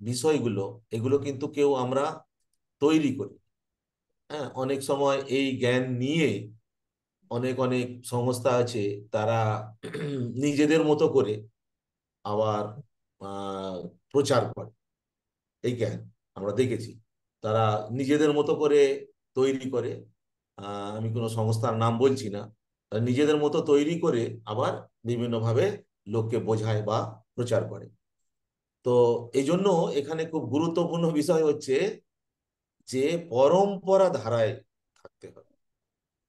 বিষয়গুলো, এগুলো কিন্তু কেউ আমরা তৈরি করি। হ্যাঁ, অনেক সময় এই জ্ঞান নিয়ে অনেক অনেক সংস্থা আছে, তারা নিজেদের মতো করে আবার প্রচার করে এই জ্ঞান। আমরা দেখেছি তারা নিজেদের মতো করে তৈরি করে, আমি কোনো সংস্থার নাম বলছি না, তারা নিজেদের মতো তৈরি করে আবার বিভিন্নভাবে লোককে বোঝায় বা প্রচার করে। তো এই জন্য এখানে খুব গুরুত্বপূর্ণ বিষয় হচ্ছে যে পরম্পরা ধারায় থাকতে হবে।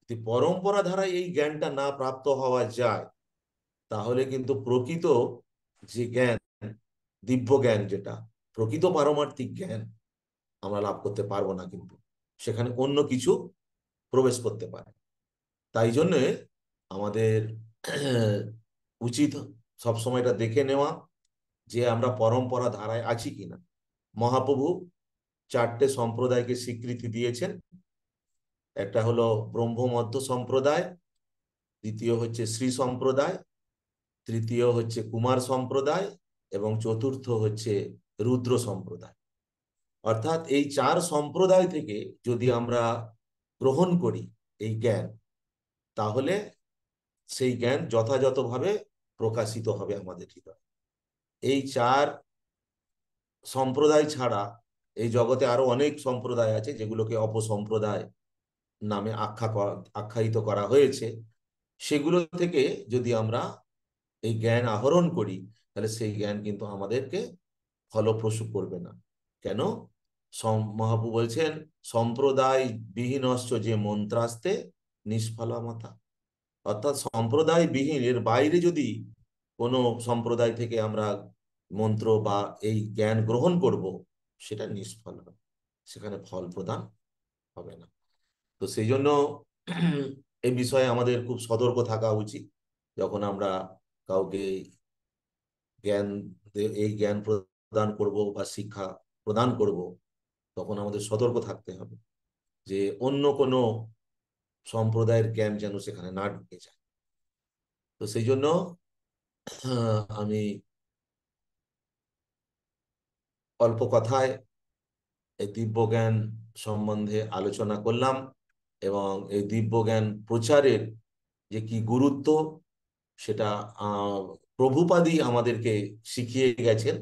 যদি পরম্পরা ধারায় এই জ্ঞানটা না প্রাপ্ত হওয়া যায়, তাহলে কিন্তু প্রকৃত যে জ্ঞান, দিব্য জ্ঞান, যেটা প্রকৃত পারমার্থিক জ্ঞান, আমরা লাভ করতে পারবো না। কিন্তু সেখানে অন্য কিছু প্রবেশ করতে পারে। তাই জন্যে আমাদের উচিত সবসময় এটা দেখে নেওয়া যে আমরা পরম্পরা ধারায় আছি কিনা। মহাপ্রভু 4টে সম্প্রদায়কে স্বীকৃতি দিয়েছেন। একটা হলো ব্রহ্মমধ্য সম্প্রদায়, দ্বিতীয় হচ্ছে শ্রী সম্প্রদায়, তৃতীয় হচ্ছে কুমার সম্প্রদায় এবং চতুর্থ হচ্ছে রুদ্র সম্প্রদায়। অর্থাৎ এই 4 সম্প্রদায় থেকে যদি আমরা গ্রহণ করি এই জ্ঞান, তাহলে সেই জ্ঞান যথাযথভাবে প্রকাশিত হবে আমাদের হৃদয়ে। এই 4 সম্প্রদায় ছাড়া এই জগতে আরো অনেক সম্প্রদায় আছে, যেগুলোকে অপসম্প্রদায় নামে আখ্যায়িত করা হয়েছে। সেগুলো থেকে যদি আমরা এই জ্ঞান আহরণ করি, তাহলে সেই জ্ঞান কিন্তু আমাদেরকে ফলপ্রসূ করবে না। কেন? মহাপ্রভু বলছেন, সম্প্রদায় বিহীনশ্চ যে মন্ত্রাস্তে নিষ্ফলামাতা। অর্থাৎ সম্প্রদায় বিহীন, এর বাইরে যদি কোনো সম্প্রদায় থেকে আমরা মন্ত্র বা এই জ্ঞান গ্রহণ করব, সেটা নিষ্ফল হবে, সেখানে ফল প্রদান হবে না। তো সেই জন্য এই বিষয়ে আমাদের খুব সতর্ক থাকা উচিত। যখন আমরা কাউকে জ্ঞান এই জ্ঞান প্রদান করব বা শিক্ষা প্রদান করব, তখন আমাদের সতর্ক থাকতে হবে যে অন্য কোনো সম্প্রদায়ের জ্ঞান যেন সেখানে না ঢুকে যায়। তো সেই জন্য আমি অল্প কথায় এই দিব্য জ্ঞান সম্বন্ধে আলোচনা করলাম, এবং এই দিব্য জ্ঞান প্রচারের যে কি গুরুত্ব, সেটা প্রভুপাদই আমাদেরকে শিখিয়ে গেছেন।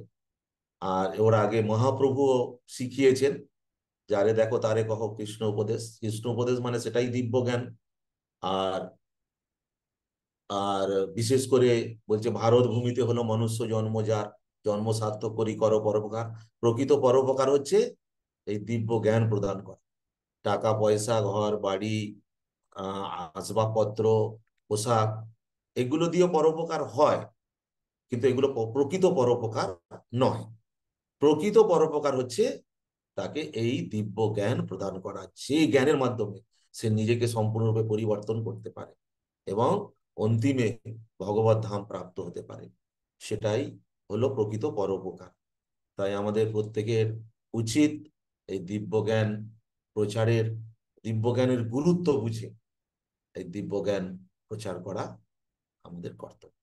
আর ওর আগে মহাপ্রভুও শিখিয়েছেন, যারে দেখো তারে কহ কৃষ্ণ উপদেশ। কৃষ্ণ উপদেশ মানে সেটাই দিব্য জ্ঞান। আর আর বিশেষ করে বলছে, ভারত ভূমিতে হলো মনুষ্য জন্ম, যার জন্ম সার্থক করি কর পরোপকার। প্রকৃত পরোপকার হচ্ছে এই দিব্য জ্ঞান প্রদান করা। টাকা পয়সা, ঘর বাড়ি, আসবাবপত্র, পোশাক, এগুলো দিয়ে পরোপকার হয়, কিন্তু এগুলো প্রকৃত পরোপকার নয়। প্রকৃত পরোপকার হচ্ছে তাকে এই দিব্য জ্ঞান প্রদান করা, যে জ্ঞানের মাধ্যমে সে নিজেকে সম্পূর্ণরূপে পরিবর্তন করতে পারে এবং অন্তিমে ভগবত ধাম প্রাপ্ত হতে পারে। সেটাই হলো প্রকৃত পরোপকার। তাই আমাদের প্রত্যেকের উচিত এই দিব্য জ্ঞান প্রচারের, দিব্য জ্ঞানের গুরুত্ব বুঝে এই দিব্য জ্ঞান প্রচার করা আমাদের কর্তব্য।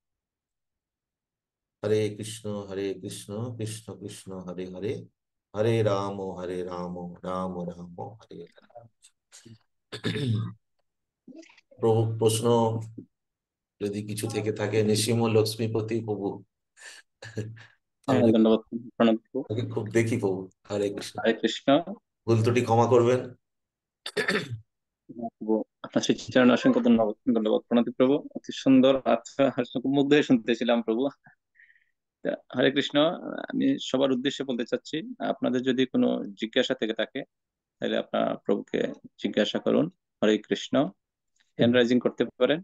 হরে কৃষ্ণ কৃষ্ণ কৃষ্ণ হরে হরে, হরে রাম রাম রাম হরে হরে। প্রশ্ন যদি কিছু থেকে থাকে, নিসীম লক্ষ্মীপতি প্রভু, আপনাকে ধন্যবাদ, প্রণাম প্রভু। খুব দেখি প্রভু। হরে কৃষ্ণ। হরে কৃষ্ণ। ভুল ত্রুটি ক্ষমা করবেন। প্রভু, আপনার সেই চরণে অসংখ্য ধন্যবাদ, ধন্যবাদ প্রণাতি প্রভু। অতি সুন্দর, আচ্ছা, খুব মুগ্ধ হয়ে শুনতেছিলাম প্রভু। হরে কৃষ্ণ। আমি সবার উদ্দেশ্যে বলতে চাচ্ছি, আপনাদের যদি কোনো জিজ্ঞাসা থেকে থাকে, তাহলে আপনার প্রভুকে জিজ্ঞাসা করুন। হরে কৃষ্ণ। হ্যান্ড রাইজিং করতে পারেন।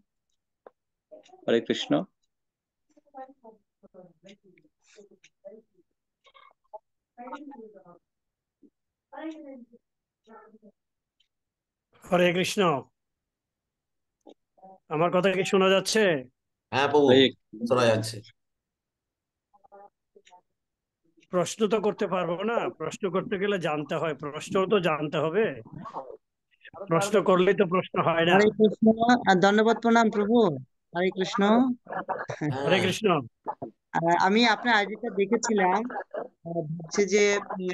হরে কৃষ্ণ। হরে কৃষ্ণ। আমার কথা কি শোনা যাচ্ছে? হ্যাঁ প্রভু, শোনা যাচ্ছে। প্রশ্ন তো করতে পারবো না, প্রশ্ন করতে গেলে জানতে হয়, প্রশ্ন তো জানতে হবে। প্রশ্ন করলেই তো প্রশ্ন হয় না। হরে কৃষ্ণ আর ধন্যবাদ, প্রণাম প্রভু। হরে কৃষ্ণ। হরে কৃষ্ণ। আমি আপনার আইডিটা দেখেছিলাম, ভাবছি যে দু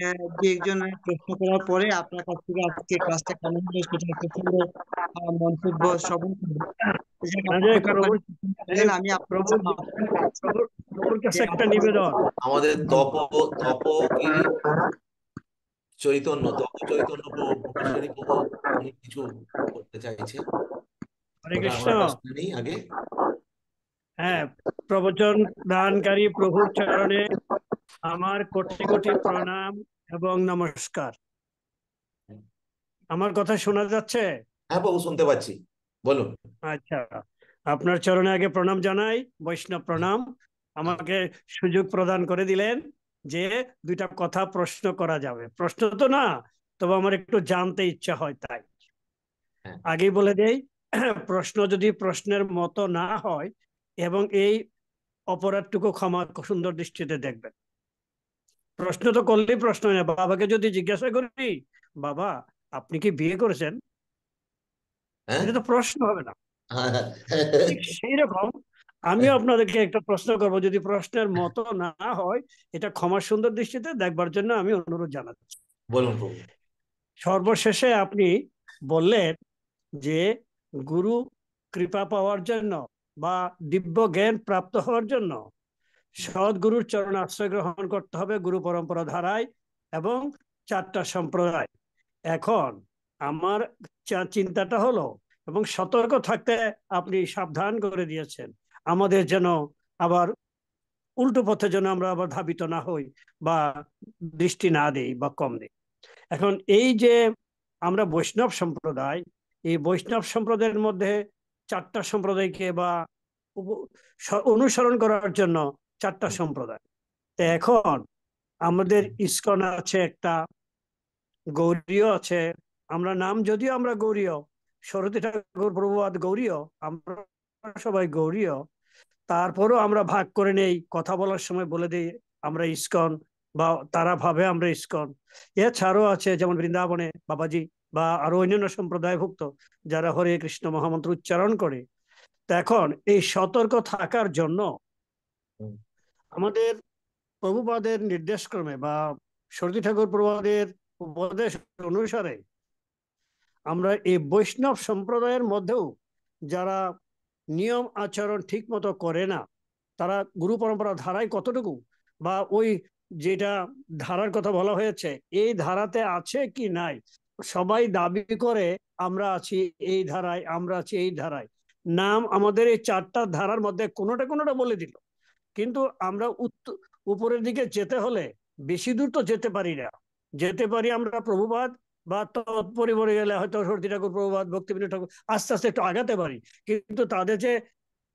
একজন প্রশ্ন করার পরে আপনার কাছ থেকে আজকে ক্লাসটা কেমন হলো সেটা একটা সুন্দর মন্তব্য শ্রবণ করবো। যেন না আপনি যে খুব ব্যাপারে বললেন, আমি আপনার কাছে প্রভুর যে কাছে একটা আপনি নিবেদন। আমাদের তপ কি চৈতন্য ভূমিশ্বরী প্রভু উনি কিছু করতে চাইছে, হরে ওটা কৃষ্ণ। আমরা শুনে নিই আগে। হ্যাঁ, প্রবচন দানকারী প্রভুর চরণে আমার কোটি কোটি প্রণাম এবং নমস্কার। আমার কথা শোনা যাচ্ছে? হ্যাঁ প্রভু, শুনতে পাচ্ছি, বলুন। আচ্ছা, আপনার চরণে আগে প্রণাম জানাই, বৈষ্ণব প্রণাম। আমাকে সুযোগ প্রদান করে দিলেন যে দুইটা কথা প্রশ্ন করা যাবে। প্রশ্ন তো না, তবে আমার একটু জানতে ইচ্ছা হয়, তাই হ্যাঁ, আগেই বলে দেই, প্রশ্ন যদি প্রশ্নের মতো না হয় এবং এই অপরাধটুকু ক্ষমা সুন্দর দৃষ্টিতে দেখবেন। প্রশ্ন তো করলেই প্রশ্ন হয় না। বাবাকে যদি জিজ্ঞাসা করি, বাবা আপনি কি বিয়ে করেছেন, হ্যাঁ, এটা তো প্রশ্ন হবে না। হ্যাঁ, ঠিক সেই রকম আমিও আপনাদেরকে একটা প্রশ্ন করব, যদি প্রশ্নের মতো না হয় এটা ক্ষমার সুন্দর দৃষ্টিতে দেখবার জন্য আমি অনুরোধ জানাচ্ছি। বলুন প্রভু। সর্বশেষে আপনি বললেন যে গুরু কৃপা পাওয়ার জন্য বা দিব্য জ্ঞান প্রাপ্ত হওয়ার জন্য সদ্গুরুর চরণ আশ্রয় গ্রহণ করতে হবে গুরু পরম্পরা ধারায় এবং 4টা সম্প্রদায়। এখন আমার চিন্তাটা হলো, এবং সতর্ক থাকতে আপনি সাবধান করে দিয়েছেন আমাদের, যেন আবার উল্টো পথে যেন আমরা আবার ধাবিত না হই বা দৃষ্টি না দেই বা কম দেই। এখন এই যে আমরা বৈষ্ণব সম্প্রদায়, এই বৈষ্ণব সম্প্রদায়ের মধ্যে 4টা সম্প্রদায়কে বা অনুসরণ করার জন্য 4টা সম্প্রদায়। তো এখন আমাদের ইসকন আছে একটা, গৌরীয় আছে। আমরা নাম যদিও আমরা গৌরীয়, সরস্বতী ঠাকুর প্রভুপাদ গৌরীয়, আমরা সবাই গৌরীয়, তারপরও আমরা ভাগ করে নেই, কথা বলার সময় বলে দিই আমরা ইসকন, বা তারা ভাবে আমরা ইসকন। এছাড়াও আছে যেমন বৃন্দাবনে বাবাজি বা আরো অন্যান্য সম্প্রদায়ভুক্ত যারা হরে কৃষ্ণ মহামন্ত্র উচ্চারণ করে। তো এখন এই সতর্ক থাকার জন্য আমাদের প্রভুপাদের নির্দেশক্রমে বা সরস্বতী ঠাকুর প্রভুপাদের উপদেশ অনুসারে আমরা এই বৈষ্ণব সম্প্রদায়ের মধ্যেও যারা নিয়ম আচরণ ঠিক মতো করে না, তারা গুরু পরম্পরা ধারায় কতটুকু বা ওই যেটা ধারার কথা বলা হয়েছে এই ধারাতে আছে কি নাই, সবাই দাবি করে আমরা আছি এই ধারায়, আমরা আছি এই ধারায়। নাম আমাদের এই 4টা ধারার মধ্যে কোনোটা কোনোটা বলে দিল, কিন্তু আমরা উপরের দিকে যেতে হলে বেশি দূর তো যেতে পারি না। যেতে পারি আমরা প্রভুপাদ বা তৎপরিবারে গেলে হয়তো সরস্বতী ঠাকুর প্রভুপাদ ভক্তিবিনোদ ঠাকুর আস্তে আস্তে একটু আগাতে পারি, কিন্তু তাদের যে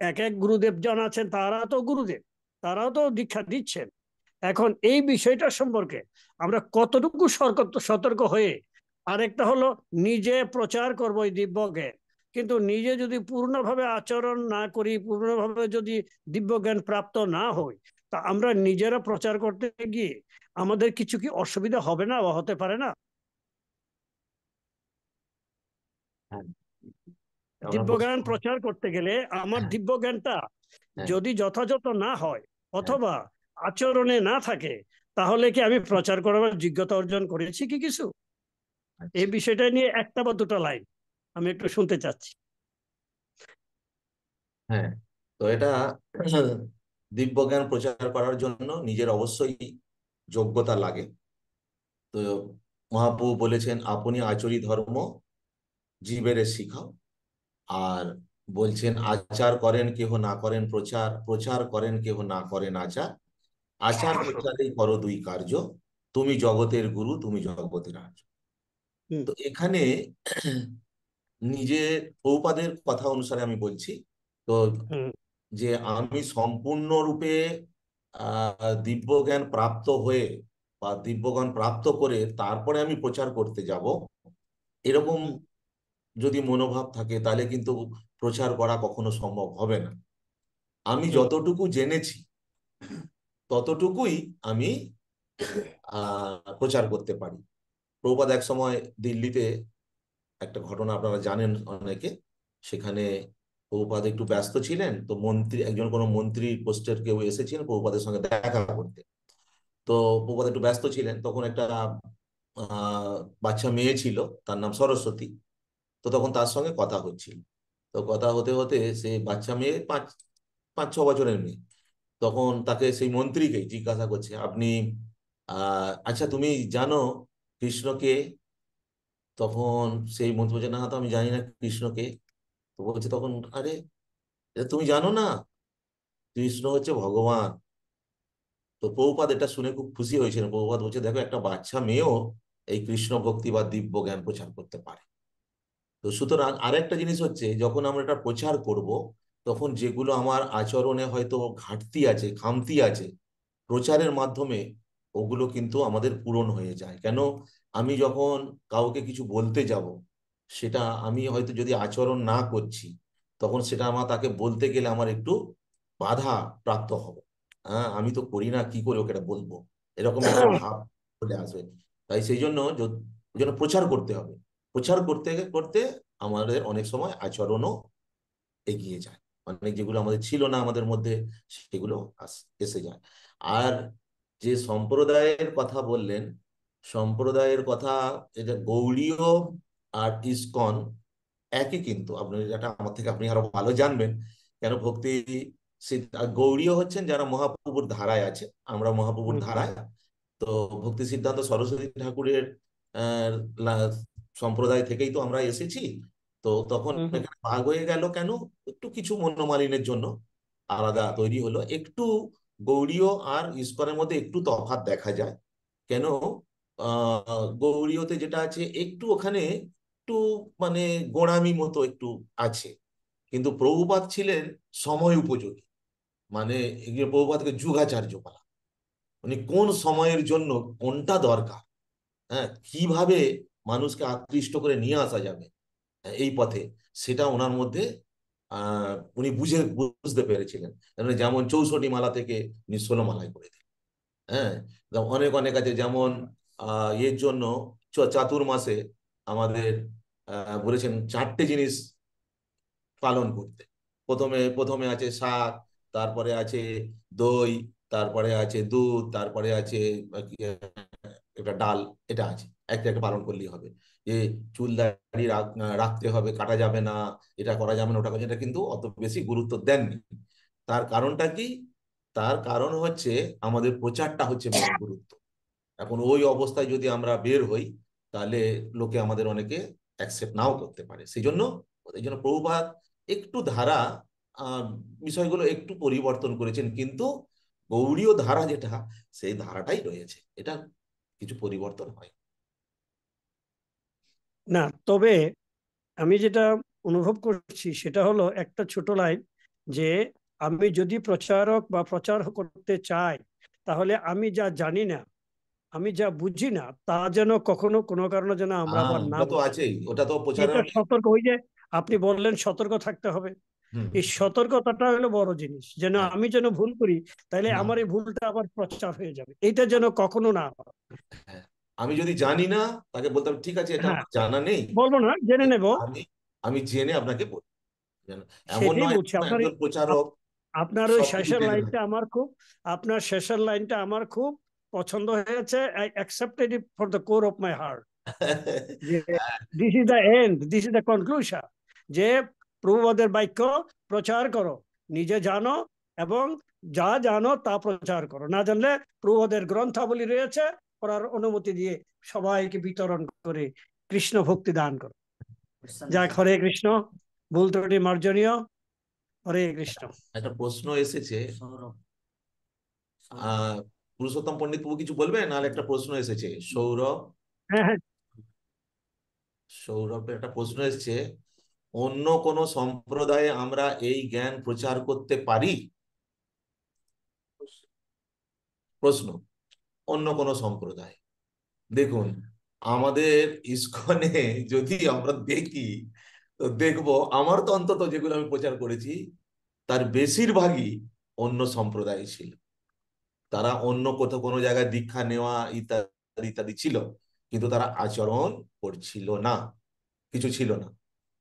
এক এক গুরুদেব জন আছেন তারা তো গুরুদেব, তারাও তো দীক্ষা দিচ্ছেন। এখন এই বিষয়টা সম্পর্কে আমরা কতটুকু সতর্ক হয়ে, আরেকটা হলো নিজে প্রচার করবো এই দিব্য জ্ঞান, কিন্তু নিজে যদি পূর্ণভাবে আচরণ না করি, পূর্ণভাবে যদি দিব্য জ্ঞান প্রাপ্ত না হই, তা আমরা নিজেরা প্রচার করতে গিয়ে আমাদের কিছু কি অসুবিধা হবে না বা হতে পারে না? হ্যাঁ, দিব্য জ্ঞান প্রচার করতে গেলে আমার হ্যাঁ, দিব্য জ্ঞানটা হ্যাঁ, যদি যথাযথ না হয় হ্যাঁ, অথবা আচরণে না থাকে, তাহলে কি আমি প্রচার করার যোগ্যতা অর্জন করেছি কি কিছু? আচ্ছা, এই বিষয়টা নিয়ে একটা বা দুটো লাইন আমি একটু শুনতে চাচ্ছি। হ্যাঁ। তো এটা দিব্যজ্ঞান প্রচার করার জন্য নিজের অবশ্যই যোগ্যতা লাগে। তো মহাপ্রভু বলেছেন, আপনি আচরি ধর্ম জীবের শিখাও। আর বলছেন, আচার করেন কেহ না করেন প্রচার, প্রচার করেন কেহ না করেন আচার, আচার প্রচারেই করো দুই কার্য, তুমি জগতের গুরু তুমি জগতের আচার্য। হুম, তো এখানে নিজের প্রভুপাদের কথা অনুসারে আমি বলছি, তো হুম, যে আমি সম্পূর্ণরূপে দিব্যজ্ঞান প্রাপ্ত হয়ে বা দিব্যজ্ঞান প্রাপ্ত করে তারপরে আমি প্রচার করতে যাব, এরকম হুম, যদি মনোভাব থাকে তাহলে কিন্তু প্রচার করা কখনো সম্ভব হবে না। আমি হুম, যতটুকু জেনেছি ততটুকুই আমি প্রচার করতে পারি। প্রভুপাদ এক সময় দিল্লিতে, একটা ঘটনা আপনারা জানেন অনেকে, সেখানে প্রভুপাদ একটু ব্যস্ত ছিলেন, তো মন্ত্রী একজন কোনো মন্ত্রী পোস্টের কেউ এসেছিলেন প্রভুপাদের সঙ্গে দেখা করতে। তো প্রভুপাদ একটু ব্যস্ত ছিলেন, তখন একটা বাচ্চা মেয়ে ছিল, তার নাম সরস্বতী। তো তখন তার সঙ্গে কথা হচ্ছিল। তো কথা হতে হতে সেই বাচ্চা মেয়ে 5-6 বছরের মেয়ে, তখন তাকে সেই মন্ত্রীকে জিজ্ঞাসা করছে, আপনি আচ্ছা তুমি জানো কৃষ্ণকে? তখন সেই মন্ত্রী বলছে, না তো আমি জানি না কৃষ্ণকে। তো বলছে তখন, আরে এটা তুমি জানো না? কৃষ্ণ হচ্ছে ভগবান। তো প্রভুপাদ এটা শুনে খুব খুশি হয়েছিলেন। প্রভুপাদ বলছে, দেখো একটা বাচ্চা মেয়েও এই কৃষ্ণ ভক্তি বা দিব্য জ্ঞান প্রচার করতে পারে। তো সুতরাং আরেকটা জিনিস হচ্ছে, যখন আমরা এটা প্রচার করব, তখন যেগুলো আমার আচরণে হয়তো ঘাটতি আছে, খামতি আছে, প্রচারের মাধ্যমে ওগুলো কিন্তু আমাদের পূরণ হয়ে যায়। কেন? আমি যখন কাউকে কিছু বলতে যাব, সেটা আমি হয়তো যদি আচরণ না করছি, তখন সেটা আমার তাকে বলতে গেলে আমার একটু বাধা প্রাপ্ত হবে। হ্যাঁ, আমি তো করি না, কি করে ওকে এটা বলবো, এরকম একটা ভাব চলে আসবে। তাই সেই জন্য প্রচার করতে হবে। প্রচার করতে করতে আমাদের অনেক সময় আচরণও এগিয়ে যায়, অনেক যেগুলো আমাদের ছিল না আমাদের মধ্যে, সেগুলো এসে যায়। আর যে সম্প্রদায়ের কথা বললেন, সম্প্রদায়ের কথা, এটা গৌড়ীয় আর ইসকন একই, কিন্তু আপনি এটা আমার থেকে আপনি আরো ভালো জানবেন। কেন ভক্তি গৌড়ীয় হচ্ছেন যারা মহাপ্রভুর ধারায় আছে, আমরা মহাপ্রভুর ধারায়। তো ভক্তি সিদ্ধান্ত সরস্বতী ঠাকুরের আহ, সম্প্রদায় থেকেই তো আমরা এসেছি। তো তখন এখানে ভাগ হয়ে গেল কেন? একটু কিছু মনোমালিন্যের জন্য আলাদা তৈরি হলো। একটু গৌড়ীয় আর ইসকনের মধ্যে একটু তফাৎ দেখা যায়। কেন? গৌড়ীয়তে যেটা আছে একটু ওখানে একটু মানে গোঁড়ামি মতো একটু আছে, কিন্তু প্রভুপাদ ছিলেন সময় উপযোগী। মানে প্রভুপাদকে যুগাচার্য বলা, মানে কোন সময়ের জন্য কোনটা দরকার, হ্যাঁ, কিভাবে মানুষকে আকৃষ্ট করে নিয়ে আসা যাবে এই পথে, সেটা ওনার মধ্যে উনি বুঝতে পেরেছিলেন। যেমন 64 মালা থেকে উনি 16 মালায় করে দিলেন। হ্যাঁ, অনেক অনেক আছে, যেমন এর জন্য চাতুর্মাসে আমাদের বলেছেন 4টে জিনিস পালন করতে। প্রথমে প্রথমে আছে শাক, তারপরে আছে দই, তারপরে আছে দুধ, তারপরে আছে একটা ডাল। এটা আছে, একটা একটা পালন করলেই হবে। যে চুল দাড়ি রাখতে হবে, কাটা যাবে না, এটা করা যাবে না, ওটা করা, এটা কিন্তু অত বেশি গুরুত্ব দেননি। তার কারণটা কি? তার কারণ হচ্ছে আমাদের প্রচারটা হচ্ছে মেন গুরুত্ব। এখন ওই অবস্থায় যদি আমরা বের হই, তাহলে লোকে আমাদের অনেকে অ্যাকসেপ্ট নাও করতে পারে। এই জন্য প্রভুপাদ একটু ধারা আহ, বিষয়গুলো একটু পরিবর্তন করেছেন, কিন্তু গৌড়ীয় ধারা যেটা, সেই ধারাটাই রয়েছে, এটা কিছু পরিবর্তন হয়। না, তবে আমি যেটা অনুভব করছি সেটা হলো একটা ছোট লাইন, যে আমি যদি প্রচারক বা প্রচার করতে চাই, তাহলে আমি যা জানি না, আমি যা বুঝি না, তা যেন কখনো কোনো কারণে যেন আমরা আবার না ওটা তো বলি। আছেই, ওটা তো এটা প্রচারণ। সতর্ক, ওই যে আপনি বললেন সতর্ক থাকতে হবে, হুম। এই সতর্কতাটা হলো বড় জিনিস। যেন হ্যাঁ, আমি যেন ভুল করি, তাহলে না, আমার এই ভুলটা আবার প্রচার হয়ে যাবে, এটা যেন কখনো না হয়। হ্যাঁ, আমি যদি জানি না, তাকে বলতে হবে, ঠিক আছে এটা হ্যাঁ, আমার জানা নেই, বলবো না, জেনে নেব। আমি আমি জেনে আপনাকে বলবো। এমন সেটাই নয় বলছি, আপনার একজন প্রচারক আপনার ওই সবকিছু শেষের জেনে লাইনটা নেয়। আমার খুব, আপনার শেষের লাইনটা আমার খুব পছন্দ হয়েছে। I accepted it for the core of my heart, যে this is the end, this is the conclusion, যে প্রভুপাদের বাক্য প্রচার করো, নিজে জানো এবং যা জানো তা প্রচার করো, না জানলে প্রভুপাদের গ্রন্থাবলী রয়েছে, পড়ার অনুমতি দিয়ে সবাইকে বিতরণ করে কৃষ্ণ ভক্তি দান করো। যাক, হরে কৃষ্ণ, ভুল ত্রুটি মার্জনীয়, হরে কৃষ্ণ। একটা প্রশ্ন এসেছে, পুরুষোত্তম পণ্ডিত প্রভু কিছু বলবেন? নাহলে একটা প্রশ্ন এসেছে সৌরভ, হ্যাঁ, হ্যাঁ, সৌরভের একটা প্রশ্ন এসেছে, অন্য কোন সম্প্রদায়ে আমরা এই জ্ঞান প্রচার করতে পারি? প্রশ্ন, অন্য কোন সম্প্রদায়। দেখুন, আমাদের ইসকনে যদি আমরা দেখি, তো দেখবো, আমার তো অন্তত যেগুলো আমি প্রচার করেছি, তার বেশিরভাগই অন্য সম্প্রদায় ছিল। তারা অন্য কোথাও কোনো জায়গায় দীক্ষা নেওয়া ইত্যাদি ইত্যাদি ছিল, কিন্তু তারা আচরণ করছিল না, কিছু ছিল না।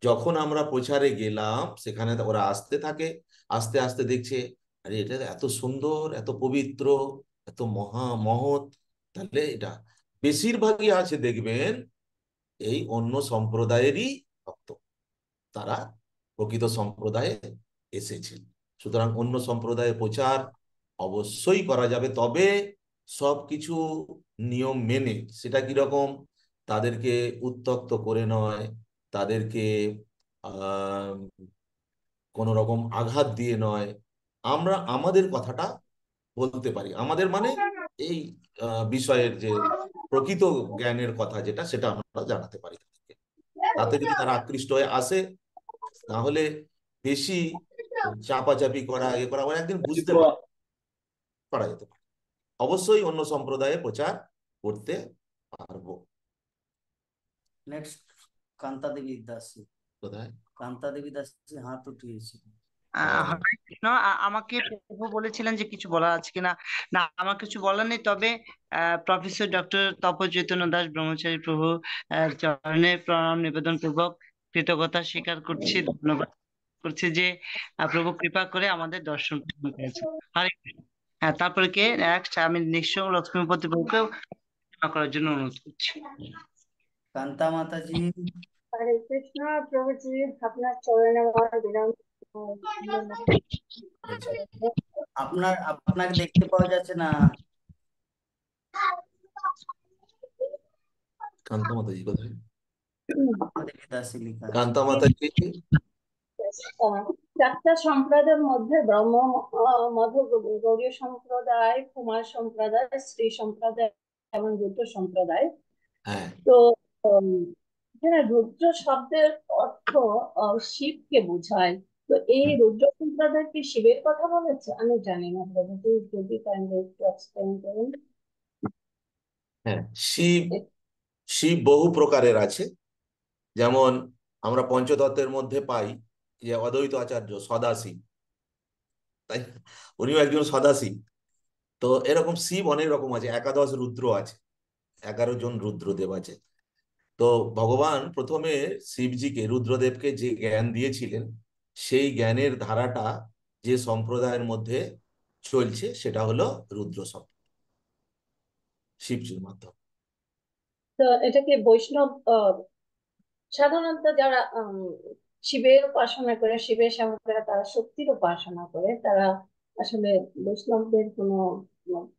যখন আমরা প্রচারে গেলাম, সেখানে ওরা আসতে থাকে, আস্তে আস্তে দেখছে, আরে এটা এত সুন্দর, এত পবিত্র, এত মহৎ, তাহলে এটা বেশিরভাগই আছে দেখবেন এই অন্য সম্প্রদায়েরই ভক্ত, তারা প্রকৃত সম্প্রদায়ে এসেছেন। সুতরাং অন্য সম্প্রদায়ে প্রচার অবশ্যই করা যাবে, তবে সবকিছু নিয়ম মেনে। সেটা কিরকম? তাদেরকে উত্ত্যক্ত করে নয়, তাদেরকে আহ কোন রকম আঘাত দিয়ে নয়। আমরা আমাদের কথাটা বলতে পারি, আমাদের মানে এই বিষয়ের যে প্রকৃত জ্ঞানের কথা যেটা, সেটা আমরা জানাতে পারি তাদেরকে। তাতে যদি তারা আকৃষ্ট হয়ে আসে, তাহলে বেশি চাপাচাপি করা এ করা ওরা একদিন বুঝতে পারা যেতে পারে। অবশ্যই অন্য সম্প্রদায়ে প্রচার করতে পারবো। নেক্সট কান্তা দেবী দাসী। কোথায়? কান্তা দেবী দাসী হাত উঠিয়েছে। হরে কৃষ্ণ। আমাকে প্রভু বলেছিলেন যে কিছু বলার আছে কিনা। না, আমার কিছু বলার নেই, তবে প্রফেসর ডক্টর তপন চৈতন্য দাস ব্রহ্মচারী প্রভু চরণে প্রণাম নিবেদন পূর্বক কৃতজ্ঞতা স্বীকার করছি, ধন্যবাদ করছি যে প্রভু কৃপা করে আমাদের দর্শন করেছে। হরে কৃষ্ণ। হ্যাঁ, তারপরে কে নেক্সট? আমি নিশ্চয় লক্ষ্মীপতি প্রভুকে করার জন্য অনুরোধ করছি। কান্তা মাতাজি। হরে কৃষ্ণ প্রভুজি, আপনার চরণে আমার বিরাম। আপনাকে দেখতে পাওয়া যাচ্ছে না। কান্তা মাতাজি কোথায়? দেবী দাসী লেখা আছে। কান্তা মাতাজি চারটা সম্প্রদায়ের মধ্যে ব্রহ্ম মধ্য গৌড়ীয় সম্প্রদায়, কুমার সম্প্রদায়, শ্রী সম্প্রদায় এবং রুদ্র সম্প্রদায়। হ্যাঁ, তো এখানে রুদ্র শব্দের অর্থ শিবকে বোঝায়। তো এই রুদ্র সম্প্রদায় কি শিবের কথা বলেছে? আমি জানি না প্রভুজি, যদি কাইন্ডলি একটু এক্সপ্লেইন করুন। হ্যাঁ, শিব বহু প্রকারের আছে। যেমন আমরা পঞ্চতত্ত্বের মধ্যে পাই যে অদ্বৈত আচার্য সদাশিব, তাই না? উনিও একজন সদাশিব। তো এরকম শিব অনেক রকম আছে, একাদশ রুদ্র আছে, 11 জন রুদ্রদেব আছে। তো ভগবান প্রথমে শিবজিকে, রুদ্রদেবকে যে জ্ঞান দিয়েছিলেন, সেই জ্ঞানের ধারাটা যে সম্প্রদায়ের মধ্যে চলছে সেটা হলো রুদ্র সম্প্রদায়, শিবজির মাধ্যমে। তো এটা কি বৈষ্ণব? সাধারণত যারা শিবের উপাসনা করে, শিবের সেবকেরা, তারা শক্তির উপাসনা করে, তারা আসলে বৈষ্ণবদের কোনো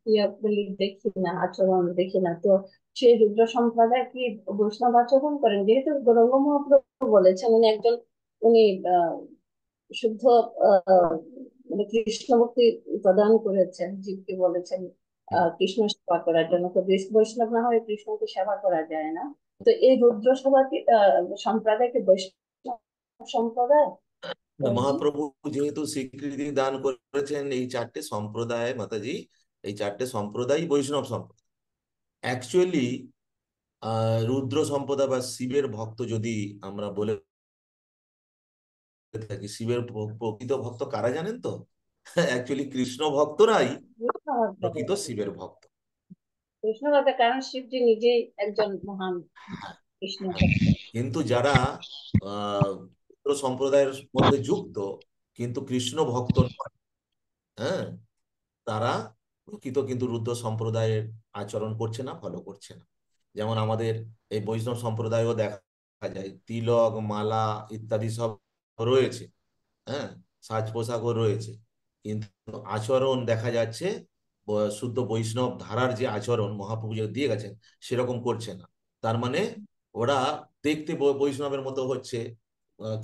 ক্রিয়াবলী দেখি না, আচরণ দেখি না। তো সেই রুদ্র সম্প্রদায় কি বৈষ্ণব আচরণ করেন? যেহেতু গৌরাঙ্গ মহাপ্রভু বলেছেন উনি একজন, উনি শুদ্ধ আহ মানে কৃষ্ণ ভক্তি প্রদান করেছেন, জীবকে বলেছেন কৃষ্ণ সেবা করার জন্য। তো বৈষ্ণব না হয়ে কৃষ্ণকে সেবা করা যায় না। তো এই রুদ্র সভা কি সম্প্রদায় কি বৈষ্ণব সম্প্রদায়? মহাপ্রভু যেহেতু স্বীকৃতি দান করেছেন এই 4টে সম্প্রদায়, মাতাজি, এই 4টে সম্প্রদায় বৈষ্ণব সম্প্রদায়। অ্যাকচুয়ালি রুদ্র সম্প্রদায় বা শিবের ভক্ত যদি আমরা বলে থাকি, শিবের প্রকৃত ভক্ত কারা জানেন তো? অ্যাকচুয়ালি কৃষ্ণ ভক্তরাই প্রকৃত শিবের ভক্ত। কৃষ্ণ ভক্ত, কারণ শিবজি নিজেই একজন মহান কৃষ্ণ ভক্ত। কিন্তু যারা রুদ্র সম্প্রদায়ের মধ্যে যুক্ত কিন্তু কৃষ্ণ ভক্ত নয়, হ্যাঁ, তারা প্রকৃত কিন্তু রুদ্র সম্প্রদায়ের আচরণ করছে না, ফলো করছে না। যেমন আমাদের এই বৈষ্ণব সম্প্রদায়ও দেখা যায় তিলক, মালা ইত্যাদি সব রয়েছে, হ্যাঁ, সাজ পোশাকও রয়েছে, কিন্তু আচরণ দেখা যাচ্ছে শুদ্ধ বৈষ্ণব ধারার যে আচরণ মহাপ্রভু যে দিয়ে গেছেন সেরকম করছে না। তার মানে ওরা দেখতে বৈষ্ণবের মতো হচ্ছে,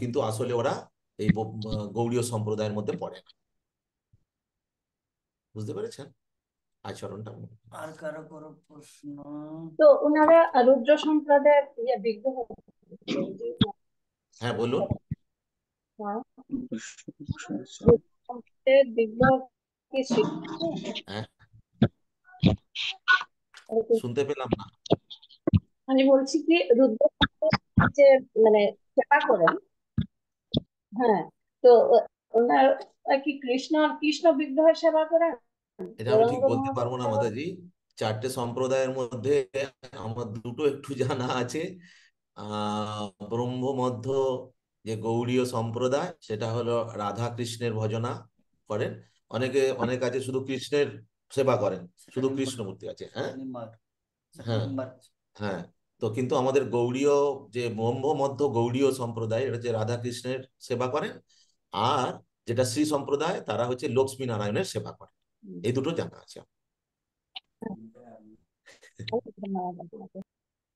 কিন্তু আসলে ওরা এই গৌড়ীয় সম্প্রদায়ের মধ্যে পড়ে না। বুঝতে পেরেছেন আচরণটা? আর কারো কোনো প্রশ্ন? তো ওনারা রুদ্র সম্প্রদায়ের বিগ্রহ। হ্যাঁ, বলুন। হ্যাঁ, বিগ্রহ কি হ্যাঁ, শুনতে পেলাম না। আমি বলছি কি রুদ্র যে মানে সেবা করেন, হ্যাঁ, তো ওনার কি কৃষ্ণ কৃষ্ণ বিগ্রহের সেবা করেন? এটা আমি ঠিক বলতে পারবো না মাতাজি। 4টে সম্প্রদায়ের মধ্যে আমার দুটো একটু জানা আছে। ব্রহ্মমধ্য যে গৌড়ীয় সম্প্রদায়, সেটা হলো রাধা কৃষ্ণের ভজনা করেন। অনেক আছে শুধু কৃষ্ণের সেবা করেন, শুধু কৃষ্ণমূর্তি আছে। হ্যাঁ হ্যাঁ হ্যাঁ। তো কিন্তু আমাদের গৌড়ীয় যে ব্রহ্ম মধ্য গৌড়ীয় সম্প্রদায়, এটা হচ্ছে রাধা কৃষ্ণের সেবা করেন, আর যেটা শ্রী সম্প্রদায় তারা হচ্ছে লক্ষ্মী নারায়ণের সেবা করে। এই দুটো জানা আছে।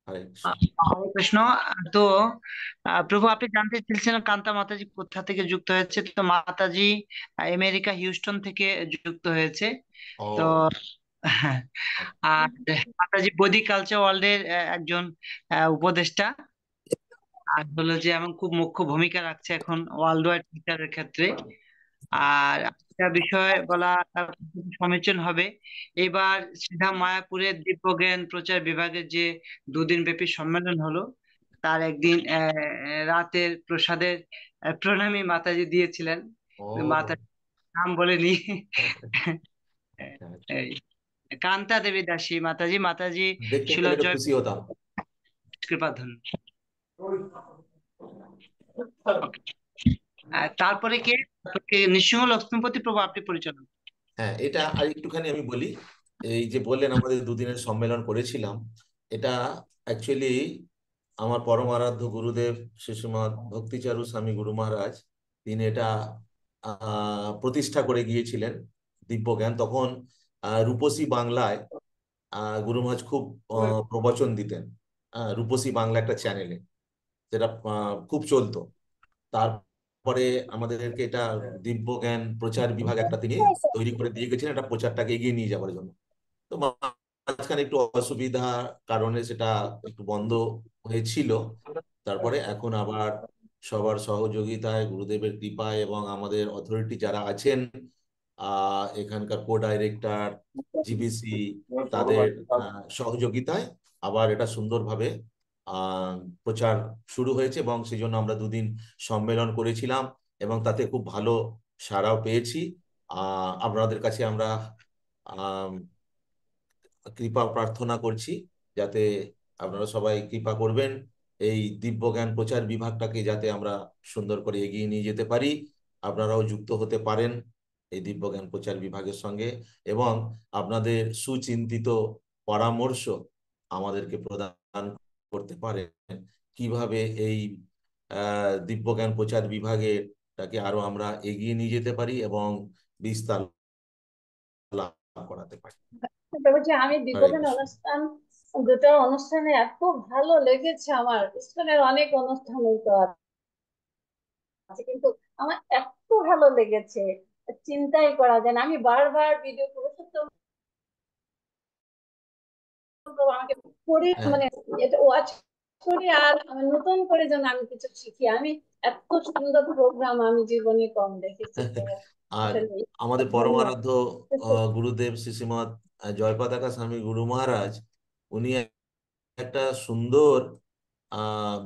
হরে কৃষ্ণ। হরে কৃষ্ণ। তো প্রভু আপনি জানতে চেয়েছিলেন কান্তা মাতাজি কোথা থেকে যুক্ত হয়েছে। তো মাতাজি আমেরিকা হিউস্টন থেকে যুক্ত হয়েছে। ও তো আর মাতাজি বৈদিক কালচার ওয়ার্ল্ডের একজন উপদেষ্টা, আর হলো যে এমন খুব মুখ্য ভূমিকা রাখছে এখন ওয়ার্ল্ড ওয়াইড টিচারের ক্ষেত্রে। আর একটা বিষয় বলা সমীচীন হবে, এবার সিধা মায়াপুরের দিব্যজ্ঞান প্রচার বিভাগের যে দুদিন ব্যাপী সম্মেলন হলো, তার একদিন রাতের প্রসাদের প্রণামী মাতাজি দিয়েছিলেন। ও মাতাজি নাম বলেনি। এই কান্তা দেবী দাসী মাতাজি, মাতাজি দেখতে ছিল পেলে তো জয় খুশি হতাম। কৃপাধন। তারপরে কে? নৃসিংহ লক্ষ্মীপতি প্রভু, আপনি পরিচালনা। হ্যাঁ, এটা আর একটুখানি আমি বলি। এই যে বললেন আমাদের দুদিনের সম্মেলন করেছিলাম, এটা অ্যাকচুয়ালি আমার পরম আরাধ্য গুরুদেব শ্রীশ্রীমৎ ভক্তিচারু স্বামী গুরু মহারাজ, তিনি এটা প্রতিষ্ঠা করে গিয়েছিলেন দিব্যজ্ঞান। তখন রূপসী বাংলায় গুরু মহারাজ খুব প্রবচন দিতেন। রূপসী বাংলা একটা চ্যানেলে, যেটা খুব চলতো। তারপরে আমাদেরকে এটা দিব্যজ্ঞান প্রচার বিভাগ একটা তিনি তৈরি করে দিয়ে গেছিলেন, এটা প্রচারটাকে এগিয়ে নিয়ে যাওয়ার জন্য। তো মাঝখানে একটু অসুবিধা কারণে সেটা একটু বন্ধ হয়েছিল। তারপরে এখন আবার সবার সহযোগিতায়, গুরুদেবের কৃপায় এবং আমাদের অথরিটি যারা আছেন, এখানকার কো ডাইরেক্টর, জিবিসি, তাদের সহযোগিতায় আবার এটা সুন্দরভাবে প্রচার শুরু হয়েছে, এবং সেই জন্য আমরা দুদিন সম্মেলন করেছিলাম এবং তাতে খুব ভালো সাড়াও পেয়েছি। আপনাদের কাছে আমরা কৃপা প্রার্থনা করছি, যাতে আপনারা সবাই কৃপা করবেন এই দিব্যজ্ঞান প্রচার বিভাগটাকে, যাতে আমরা সুন্দর করে এগিয়ে নিয়ে যেতে পারি। আপনারাও যুক্ত হতে পারেন এই দিব্যজ্ঞান প্রচার বিভাগের সঙ্গে, এবং আপনাদের সুচিন্তিত পরামর্শ আমাদেরকে প্রদান করতে পারেন কিভাবে এই দিব্যজ্ঞান প্রচার বিভাগের তাকে আরো আমরা এগিয়ে নিয়ে যেতে পারি এবং বিস্তার লাভ করাতে পারি। বলছি আমি হরে দিব্যজ্ঞান কৃষ্ণ। দুটো অনুষ্ঠানে এত ভালো লেগেছে আমার। স্কুলের অনেক অনুষ্ঠানে তো আছে, কিন্তু আমার এত ভালো লেগেছে চিন্তাই করা যায় না। আমি বারবার ভিডিও পুরুষোত্তম আমাকে করে হ্যাঁ, মানে এটা ওয়াচ করি, আর আমি নতুন করে যেন আমি কিছু শিখি। আমি এত সুন্দর প্রোগ্রাম আমি জীবনে কম দেখেছি। তো আর আসলে আমাদের পরম ধন্যবাদ। আরাধ্য গুরুদেব শ্রীশ্রীমৎ জয়পাতাকা স্বামী গুরু মহারাজ, উনি একটা সুন্দর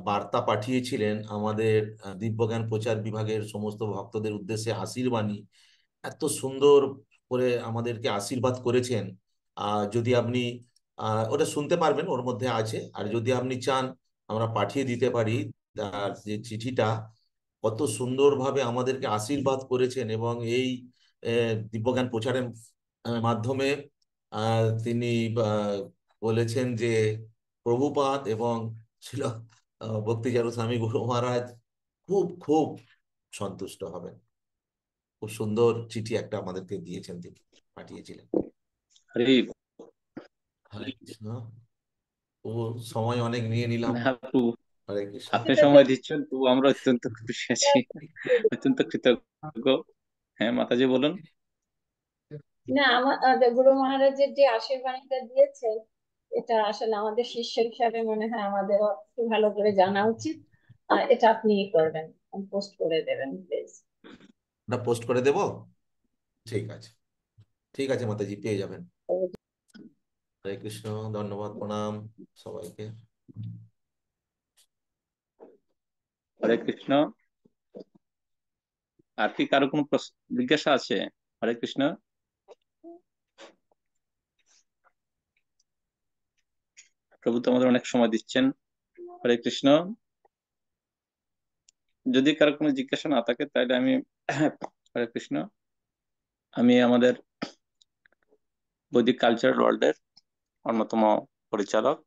বার্তা পাঠিয়েছিলেন আমাদের দিব্যজ্ঞান প্রচার বিভাগের সমস্ত ভক্তদের উদ্দেশ্যে, আশীর্বাণী। এত সুন্দর করে আমাদেরকে আশীর্বাদ করেছেন। যদি আপনি ওটা শুনতে পারবেন, ওর মধ্যে আছে। আর যদি আপনি চান আমরা পাঠিয়ে দিতে পারি তার যে চিঠিটা। কত সুন্দরভাবে আমাদেরকে আশীর্বাদ করেছেন, এবং এই দিব্যজ্ঞান প্রচারের মাধ্যমে তিনি বলেছেন যে প্রভুপাদ এবং ছিল ভক্তিচারু স্বামী গুরু মহারাজ খুব খুব সন্তুষ্ট হবেন। খুব সুন্দর চিঠি একটা আমাদেরকে দিয়েছেন, তিনি পাঠিয়েছিলেন। হরি হরে কৃষ্ণ। ও সময় অনেক নিয়ে নিলাম। না আপু, হরে কৃষ্ণ। আপনি সময় দিচ্ছেন তো আমরা অত্যন্ত খুশি আছি, অত্যন্ত কৃতজ্ঞ। হ্যাঁ মাতাজি বলুন। না আমার গুরু মহারাজের যে আশীর্বাদটা দিয়েছেন, এটা আসলে আমাদের শিষ্য হিসাবে মনে হয় আমাদের একটু ভালো করে জানা উচিত। এটা আপনি করবেন, পোস্ট করে দেবেন প্লিজ। ওটা পোস্ট করে দেব। ঠিক আছে, ঠিক আছে মাতাজি, পেয়ে যাবেন। হরে কৃষ্ণ। ধন্যবাদ, প্রণাম সবাইকে। হরে কৃষ্ণ। আর কি কারো কোনো জিজ্ঞাসা আছে? হরে কৃষ্ণ। প্রভু তো আমাদের অনেক সময় দিচ্ছেন। হরে কৃষ্ণ। যদি কারো কোনো জিজ্ঞাসা না থাকে তাহলে আমি হরে কৃষ্ণ, আমি আমাদের বৈদিক কালচারাল ওয়ার্ল্ডের অন্যতম পরিচালক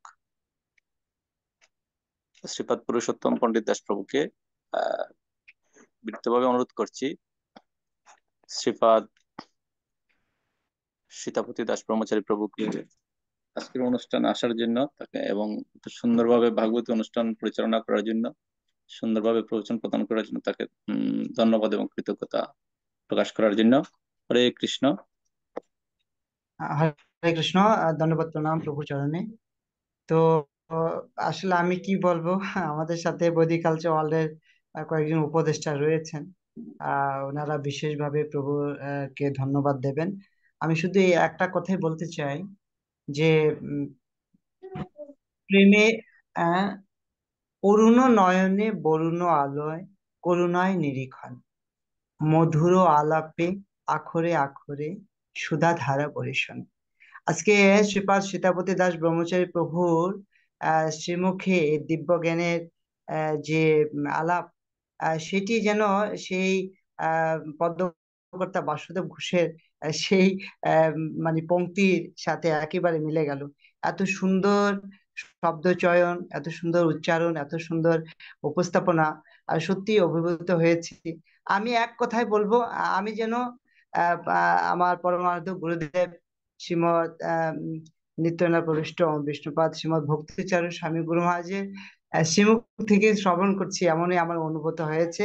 শ্রীপাদ পুরুষোত্তম পণ্ডিত দাস প্রভুকে বিনীতভাবে অনুরোধ করছি শ্রীপাদ সীতাপতি দাস ব্রহ্মচারী প্রভুকে আজকের অনুষ্ঠানে আসার জন্য তাকে এবং সুন্দরভাবে ভাগবতী অনুষ্ঠান পরিচালনা করার জন্য, সুন্দরভাবে প্রবচন প্রদান করার জন্য তাকে ধন্যবাদ এবং কৃতজ্ঞতা প্রকাশ করার জন্য। হরে কৃষ্ণ। হরে কৃষ্ণ। ধন্যবাদ, প্রণাম প্রভুর চরণে। তো আসলে আমি কি বলবো, আমাদের সাথে বৈদিক কালচার ওয়ার্ল্ডের কয়েকজন উপদেষ্টা রয়েছেন, ওনারা বিশেষভাবে প্রভু কে ধন্যবাদ দেবেন। আমি শুধু এই একটা কথাই বলতে চাই যে প্রেমে অরুণ নয়নে বরুণ আলোয় করুণায় নিরীক্ষণ, মধুর আলাপে আখরে আখরে সুধা ধারা পরিশন। আজকে শ্রীপাদ সীতাপতি দাস ব্রহ্মচারী প্রভুর শ্রীমুখে দিব্য জ্ঞানের যে আলাপ, সেটি যেন সেই পদ্মকর্তা বাসুদেব ঘোষের সেই মানে পংক্তির সাথে একেবারে মিলে গেল। এত সুন্দর শব্দচয়ন, এত সুন্দর উচ্চারণ, এত সুন্দর উপস্থাপনা, সত্যি অভিভূত হয়েছি। আমি এক কথায় বলবো, আমি যেন আমার পরমারাধ্য গুরুদেব শ্রীমৎ নিত্যানন্দ প্রবিষ্ট বিষ্ণুপাদ শ্রীমৎ ভক্তিচারু স্বামী গুরু মহারাজের শ্রীমুখ থেকে শ্রবণ করছি, এমনই আমার অনুভূত হয়েছে।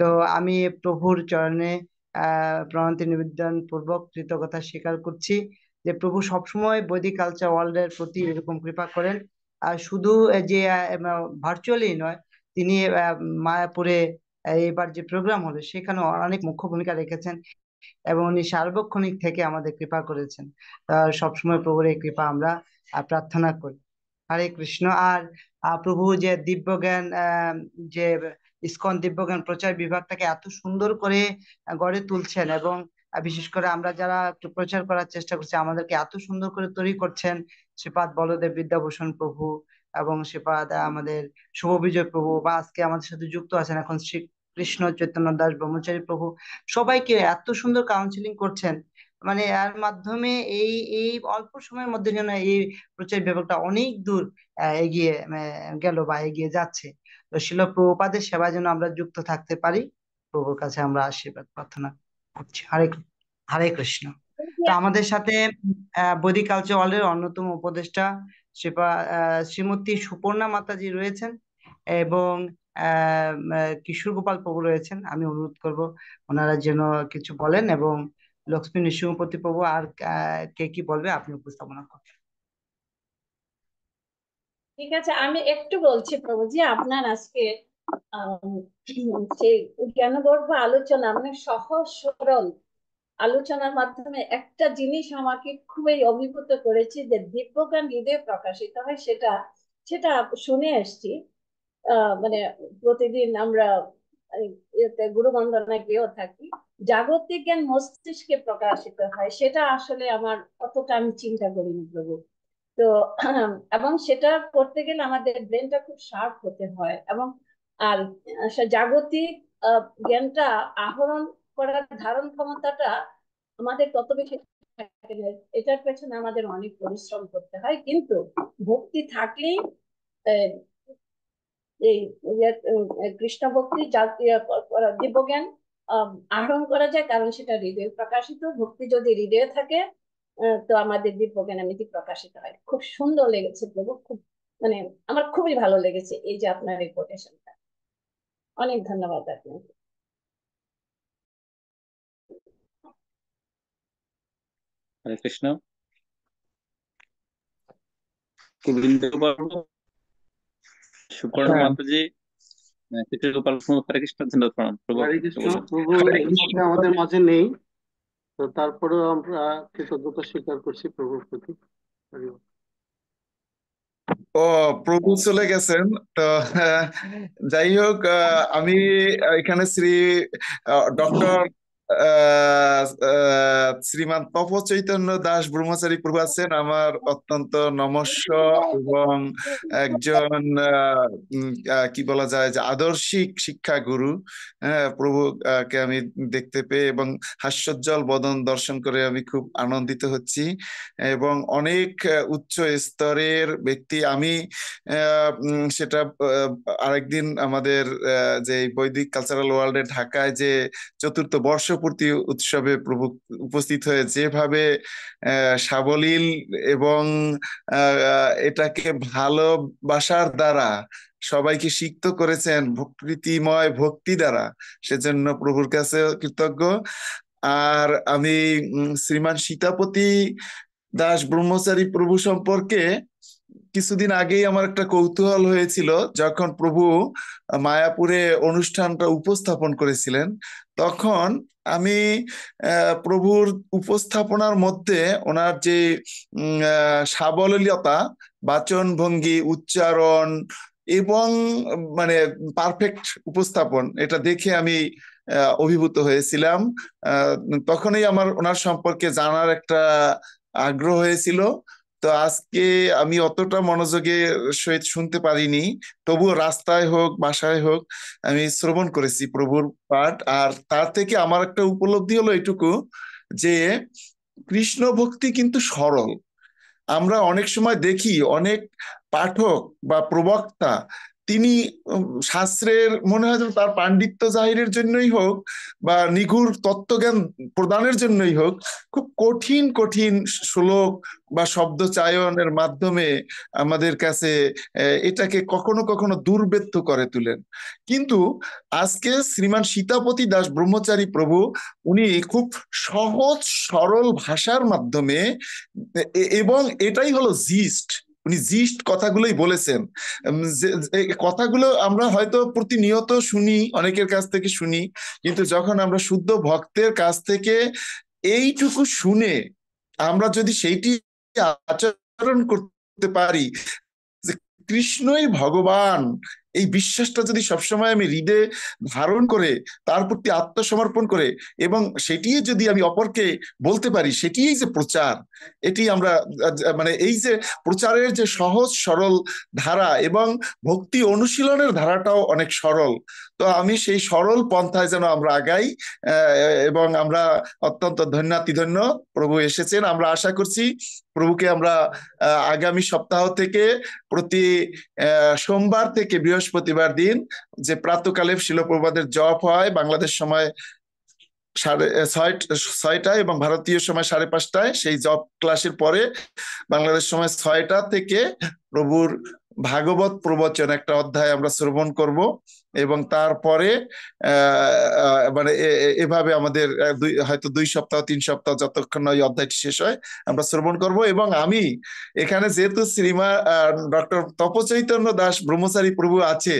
তো আমি প্রভুর চরণে প্রণতি নিবেদন পূর্বক কৃতজ্ঞতা স্বীকার করছি যে প্রভু সবসময় বৈদিক কালচার ওয়ার্ল্ডের প্রতি এরকম কৃপা করেন। আর শুধু যে ভার্চুয়ালি নয়, তিনি মায়াপুরে এবার যে প্রোগ্রাম হলো সেখানে অনেক মুখ্য ভূমিকা রেখেছেন এবং উনি সার্বক্ষণিক থেকে আমাদের কৃপা করেছেন। সবসময় প্রভুর এই কৃপা আমরা প্রার্থনা করি। হরে কৃষ্ণ। আর প্রভু যে দিব্য জ্ঞান, যে ইসকন দিব্য জ্ঞান প্রচার বিভাগটাকে এত সুন্দর করে গড়ে তুলছেন এবং বিশেষ করে আমরা যারা একটু প্রচার করার চেষ্টা করছি, আমাদেরকে এত সুন্দর করে তৈরি করছেন শ্রীপাদ বলদেব বিদ্যাভূষণ প্রভু এবং শ্রীপাদ আমাদের শুভবিজয় প্রভু, বা আজকে আমাদের সাথে যুক্ত আছেন এখন শ্রী কৃষ্ণ চৈতন্য দাস ব্রহ্মচারী প্রভু। সবাইকে এত সুন্দর কাউন্সিলিং করছেন, মানে এর মাধ্যমে এই এই অল্প সময়ের মধ্যে যেন এই প্রচার বিভাগটা অনেক দূর এগিয়ে গেল বা এগিয়ে যাচ্ছে। তো শিল প্রভুপাদের সেবায় যেন আমরা যুক্ত থাকতে পারি, প্রভুর কাছে আমরা আশীর্বাদ প্রার্থনা করছি। হরে কৃষ্ণ। তো আমাদের সাথে বৈদিক কালচার ওয়ার্ল্ডের অন্যতম উপদেষ্টা শ্রীমতী সুপর্ণা মাতাজি রয়েছেন এবং কিশোর গোপাল প্রভু রয়েছেন। আমি অনুরোধ করব ওনারা যেন কিছু বলেন এবং লক্ষ্মী নৃসিংহপতি প্রভু আর কে কি বলবে আপনি উপস্থাপনা করবেন। ঠিক আছে, আমি একটু বলছি প্রভুজি। আপনার আজকে সেই জ্ঞানগর্ভ আলোচনা, মানে সহজ সরল আলোচনার মাধ্যমে একটা জিনিস আমাকে খুবই অভিভূত করেছে, যে দিব্যজ্ঞান হৃদয়ে প্রকাশিত হয়, সেটা সেটা শুনে আসছি। মানে প্রতিদিন আমরা গুরু বন্দনায় গিয়েও থাকি। জাগতিক জ্ঞান মস্তিষ্কে প্রকাশিত হয়, সেটা আসলে আমার অতটা আমি চিন্তা করিনি প্রভু। তো এবং সেটা করতে গেলে আমাদের ব্রেনটা খুব শার্প হতে হয়, এবং আর জাগতিক জ্ঞানটা আহরণ করার ধারণ ক্ষমতাটা আমাদের তত বেশি থাকে না। এটার পেছনে আমাদের অনেক পরিশ্রম করতে হয়, কিন্তু ভক্তি থাকলেই এই কৃষ্ণ ভক্তি দিব্যজ্ঞান আহরণ করা যায়, কারণ সেটা হৃদয়ে প্রকাশিত। ভক্তি যদি হৃদয়ে থাকে তো আমাদের দিব্যজ্ঞান এমনিতে প্রকাশিত হয়। খুব সুন্দর লেগেছে প্রভু, খুব মানে আমার খুবই ভালো লেগেছে এই যে আপনার এই কোটেশনটা। অনেক ধন্যবাদ আপনাকে। হরে কৃষ্ণ। কি বলতে পারবো? সুপর্ণা মাতাজি, কিশোর গোপাল প্রভু, হরে কৃষ্ণ। ধন্যবাদ, প্রণাম প্রভু। হরে কৃষ্ণ। প্রভু এই মুহূর্তে আমাদের মাঝে নেই, তো তারপরেও আমরা কৃতজ্ঞতা স্বীকার করছি প্রভুর প্রতি। ও, প্রভু চলে গেছেন তো। যাই হোক, আমি এখানে শ্রী ডক্টর শ্রীমান তপ চৈতন্য দাস ব্রহ্মচারী প্রভু আছেন আমার অত্যন্ত নমস্য এবং একজন কি বলা যায় যে আদর্শিক শিক্ষা গুরু। হ্যাঁ, প্রভু কে আমি দেখতে পেয়ে এবং হাস্যোজ্জ্বল বদন দর্শন করে আমি খুব আনন্দিত হচ্ছি এবং অনেক উচ্চ স্তরের ব্যক্তি। আমি সেটা আরেকদিন আমাদের যে বৈদিক কালচারাল ওয়ার্ল্ডে ঢাকায় যে চতুর্থ বর্ষপূর্তি উৎসবে প্রভু উপস্থিত হয়ে যেভাবে সাবলীল এবং এটাকে ভালোবাসার দ্বারা সবাইকে সিক্ত করেছেন প্রীতিময় ভক্তি দ্বারা, সেজন্য প্রভুর কাছে কৃতজ্ঞ। আর আমি শ্রীমান সীতাপতি দাস ব্রহ্মচারী প্রভু সম্পর্কে কিছুদিন আগেই আমার একটা কৌতূহল হয়েছিল, যখন প্রভু মায়াপুরে অনুষ্ঠানটা উপস্থাপন করেছিলেন তখন আমি প্রভুর উপস্থাপনার মধ্যে ওনার যে সাবলীলতা, বাচন ভঙ্গি, উচ্চারণ এবং মানে পারফেক্ট উপস্থাপন, এটা দেখে আমি অভিভূত হয়েছিলাম। তখনই আমার ওনার সম্পর্কে জানার একটা আগ্রহ হয়েছিল। তো আজকে আমি অতটা মনোযোগের সহিত শুনতে পারিনি, তবুও রাস্তায় হোক বাসায় হোক আমি শ্রবণ করেছি প্রভুর পাঠ। আর তার থেকে আমার একটা উপলব্ধি হলো এটুকু যে কৃষ্ণ ভক্তি কিন্তু সরল। আমরা অনেক সময় দেখি অনেক পাঠক বা প্রবক্তা তিনি শাস্ত্রের মনে হয় তার পাণ্ডিত্য জাহিরের জন্যই হোক বা নিগুড় তত্ত্বজ্ঞান প্রদানের জন্যই হোক খুব কঠিন কঠিন শ্লোক বা শব্দ চায়নের মাধ্যমে আমাদের কাছে এটাকে কখনো কখনো দুর্বেদ্য করে তুলেন। কিন্তু আজকে শ্রীমান সীতাপতি দাস ব্রহ্মচারী প্রভু উনি খুব সহজ সরল ভাষার মাধ্যমে এবং এটাই হলো জিস্ট, উনি জিস্ট কথাগুলোই বলেছেন। কথাগুলো আমরা হয়তো প্রতিনিয়ত শুনি, অনেকের কাছ থেকে শুনি, কিন্তু যখন আমরা শুদ্ধ ভক্তের কাছ থেকে এইটুকু শুনে আমরা যদি সেইটি আচরণ করতে পারি যে কৃষ্ণই ভগবান, এই বিশ্বাসটা যদি সবসময় আমি হৃদয়ে ধারণ করে তার প্রতি আত্মসমর্পণ করে এবং সেটি যদি আমি অপরকে বলতে পারি, সেটিই যে প্রচার। এটি আমরা মানে এই যে প্রচারের যে সহজ সরল ধারা এবং ভক্তি অনুশীলনের ধারাটাও অনেক সরল। তো আমি সেই সরল পন্থায় যেন আমরা আগাই এবং আমরা অত্যন্ত ধন্যাতিধন্য প্রভু এসেছেন। আমরা আশা করছি প্রভুকে আমরা আগামী সপ্তাহ থেকে প্রতি সোমবার থেকে বৃহস্পতিবার দিন যে প্রাতকালে শিলপ্রপাতের জপ হয় বাংলাদেশ সময় 6টায় এবং ভারতীয় সময় 5:30টায়, সেই জপ ক্লাসের পরে বাংলাদেশ সময় 6টা থেকে প্রভুর ভাগবত প্রবচন একটা অধ্যায় আমরা শ্রবণ করব এবং তারপরে মানে এভাবে আমাদের হয়তো 2 সপ্তাহ 3 সপ্তাহ যতক্ষণ ওই অধ্যায়টি শেষ হয় আমরা শ্রবণ করব। এবং আমি এখানে যেহেতু শ্রীমান ডক্টর তপচৈতন্য দাস ব্রহ্মচারী প্রভু আছে,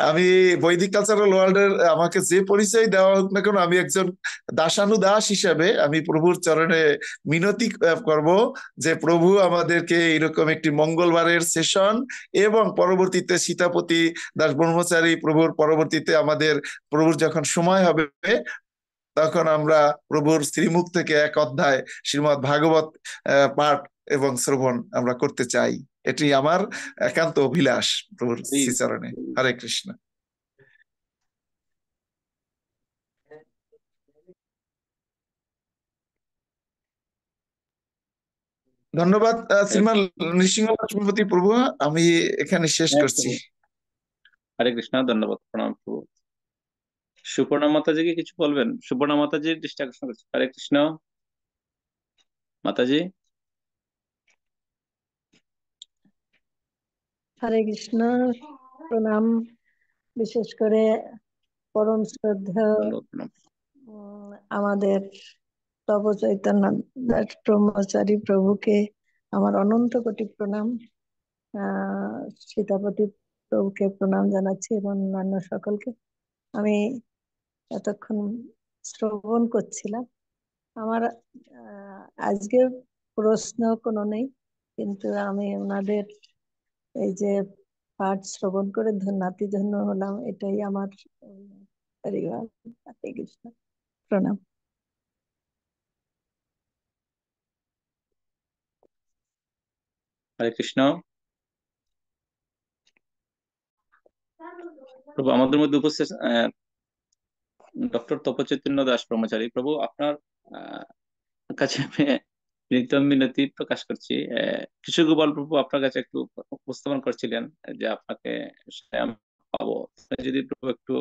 আমি বৈদিক কালচারাল ওয়ার্ল্ডের আমাকে যে পরিচয় দেওয়া হোক না কেন, আমি একজন দাসানুদাস হিসাবে আমি প্রভুর চরণে মিনতি করব যে প্রভু আমাদেরকে এরকম একটি মঙ্গলবারের সেশন এবং পরবর্তীতে সীতাপতি দাস ব্রহ্মচারী প্রভুর পরবর্তীতে আমাদের প্রভুর যখন সময় হবে তখন আমরা প্রভুর শ্রীমুখ থেকে এক অধ্যায় শ্রীমৎ ভাগবত পাঠ এবং শ্রবণ আমরা করতে চাই। এটি আমার একান্ত অভিলাষ প্রভুর শ্রীচরণে। হরে কৃষ্ণ। ধন্যবাদ শ্রীমান নৃসিংহ লক্ষ্মীপতি প্রভু, আমি এখানে শেষ করছি। হরে কৃষ্ণ, ধন্যবাদ, প্রণাম প্রভু। সুপর্ণা মাতাজি কি কিছু বলবেন? সুপর্ণা মাতাজি দৃষ্টি আকর্ষণ করছে। হরে কৃষ্ণ মাতাজি। হরে কৃষ্ণ, প্রণাম। বিশেষ করে পরম শ্রদ্ধেয় আমাদের তব চৈতন্য দাস ব্রহ্মচারী প্রভুকে আমার অনন্ত কোটি প্রণাম। সীতাপতি প্রভুকে প্রণাম জানাচ্ছি এবং অন্যান্য সকলকে। আমি এতক্ষণ শ্রবণ করছিলাম। আমার আজকে প্রশ্ন কোনো নেই, কিন্তু আমি ওনাদের এই যে পাঠ শ্রবণ করে ধন্য হলাম, এটাই আমার পরিবার। হরে কৃষ্ণ, প্রণাম। হরে কৃষ্ণ। প্রভু আমাদের মধ্যে উপস্থিত ডক্টর তপচৈতন্য দাস ব্রহ্মচারী, প্রভু আপনার কাছে আমি বিনীত মিনতি প্রকাশ করছি। কিছু গোপাল প্রভু আপনার কাছে একটু উপস্থাপন করছিলেন যে আপনাকে আমি পাবো, যদি প্রভু একটু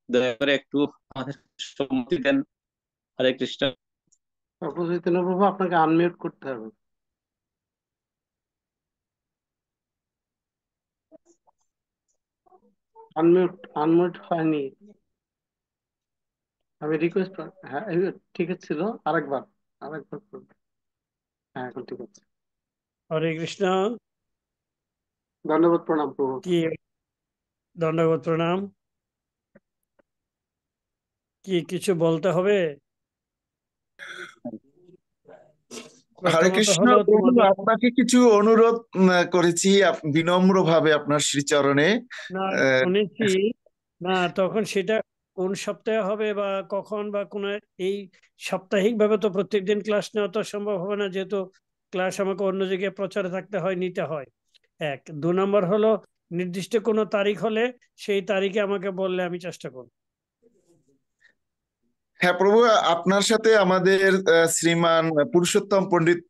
দয়া করে একটু আমাদের সম্মতি দেন। হরে কৃষ্ণ। তপচৈতন্য প্রভু আপনাকে আনমিউট করতে হবে। আনমিউট হয়নি। আমি রিকোয়েস্ট, হ্যাঁ ঠিক ছিল, আরেকবার করবে। হ্যাঁ এখন ঠিক আছে। হরে কৃষ্ণ। ধন্যবাদ, প্রণাম প্রভু। কি দণ্ডবোধ প্রণাম। কি কিছু বলতে হবে? হরে প্রথমত কৃষ্ণ হলো প্রভু, তোমাদের আপনাকে কিছু অনুরোধ করেছি বিনম্রভাবে আপনার শ্রীচরণে। না শুনেছি না, তখন সেটা কোন সপ্তাহে হবে বা কখন বা কোন, এই সাপ্তাহিক ভাবে তো প্রত্যেকদিন ক্লাস নেওয়া তো সম্ভব হবে না, যেহেতু ক্লাস আমাকে অন্য জায়গায় প্রচারে থাকতে হয়, নিতে হয়। এক, 2 নম্বর হলো নির্দিষ্ট কোনো তারিখ হলে সেই তারিখে আমাকে বললে আমি চেষ্টা করব। হ্যাঁ প্রভু, আপনার সাথে আমাদের শ্রীমান পুরুষোত্তম পণ্ডিত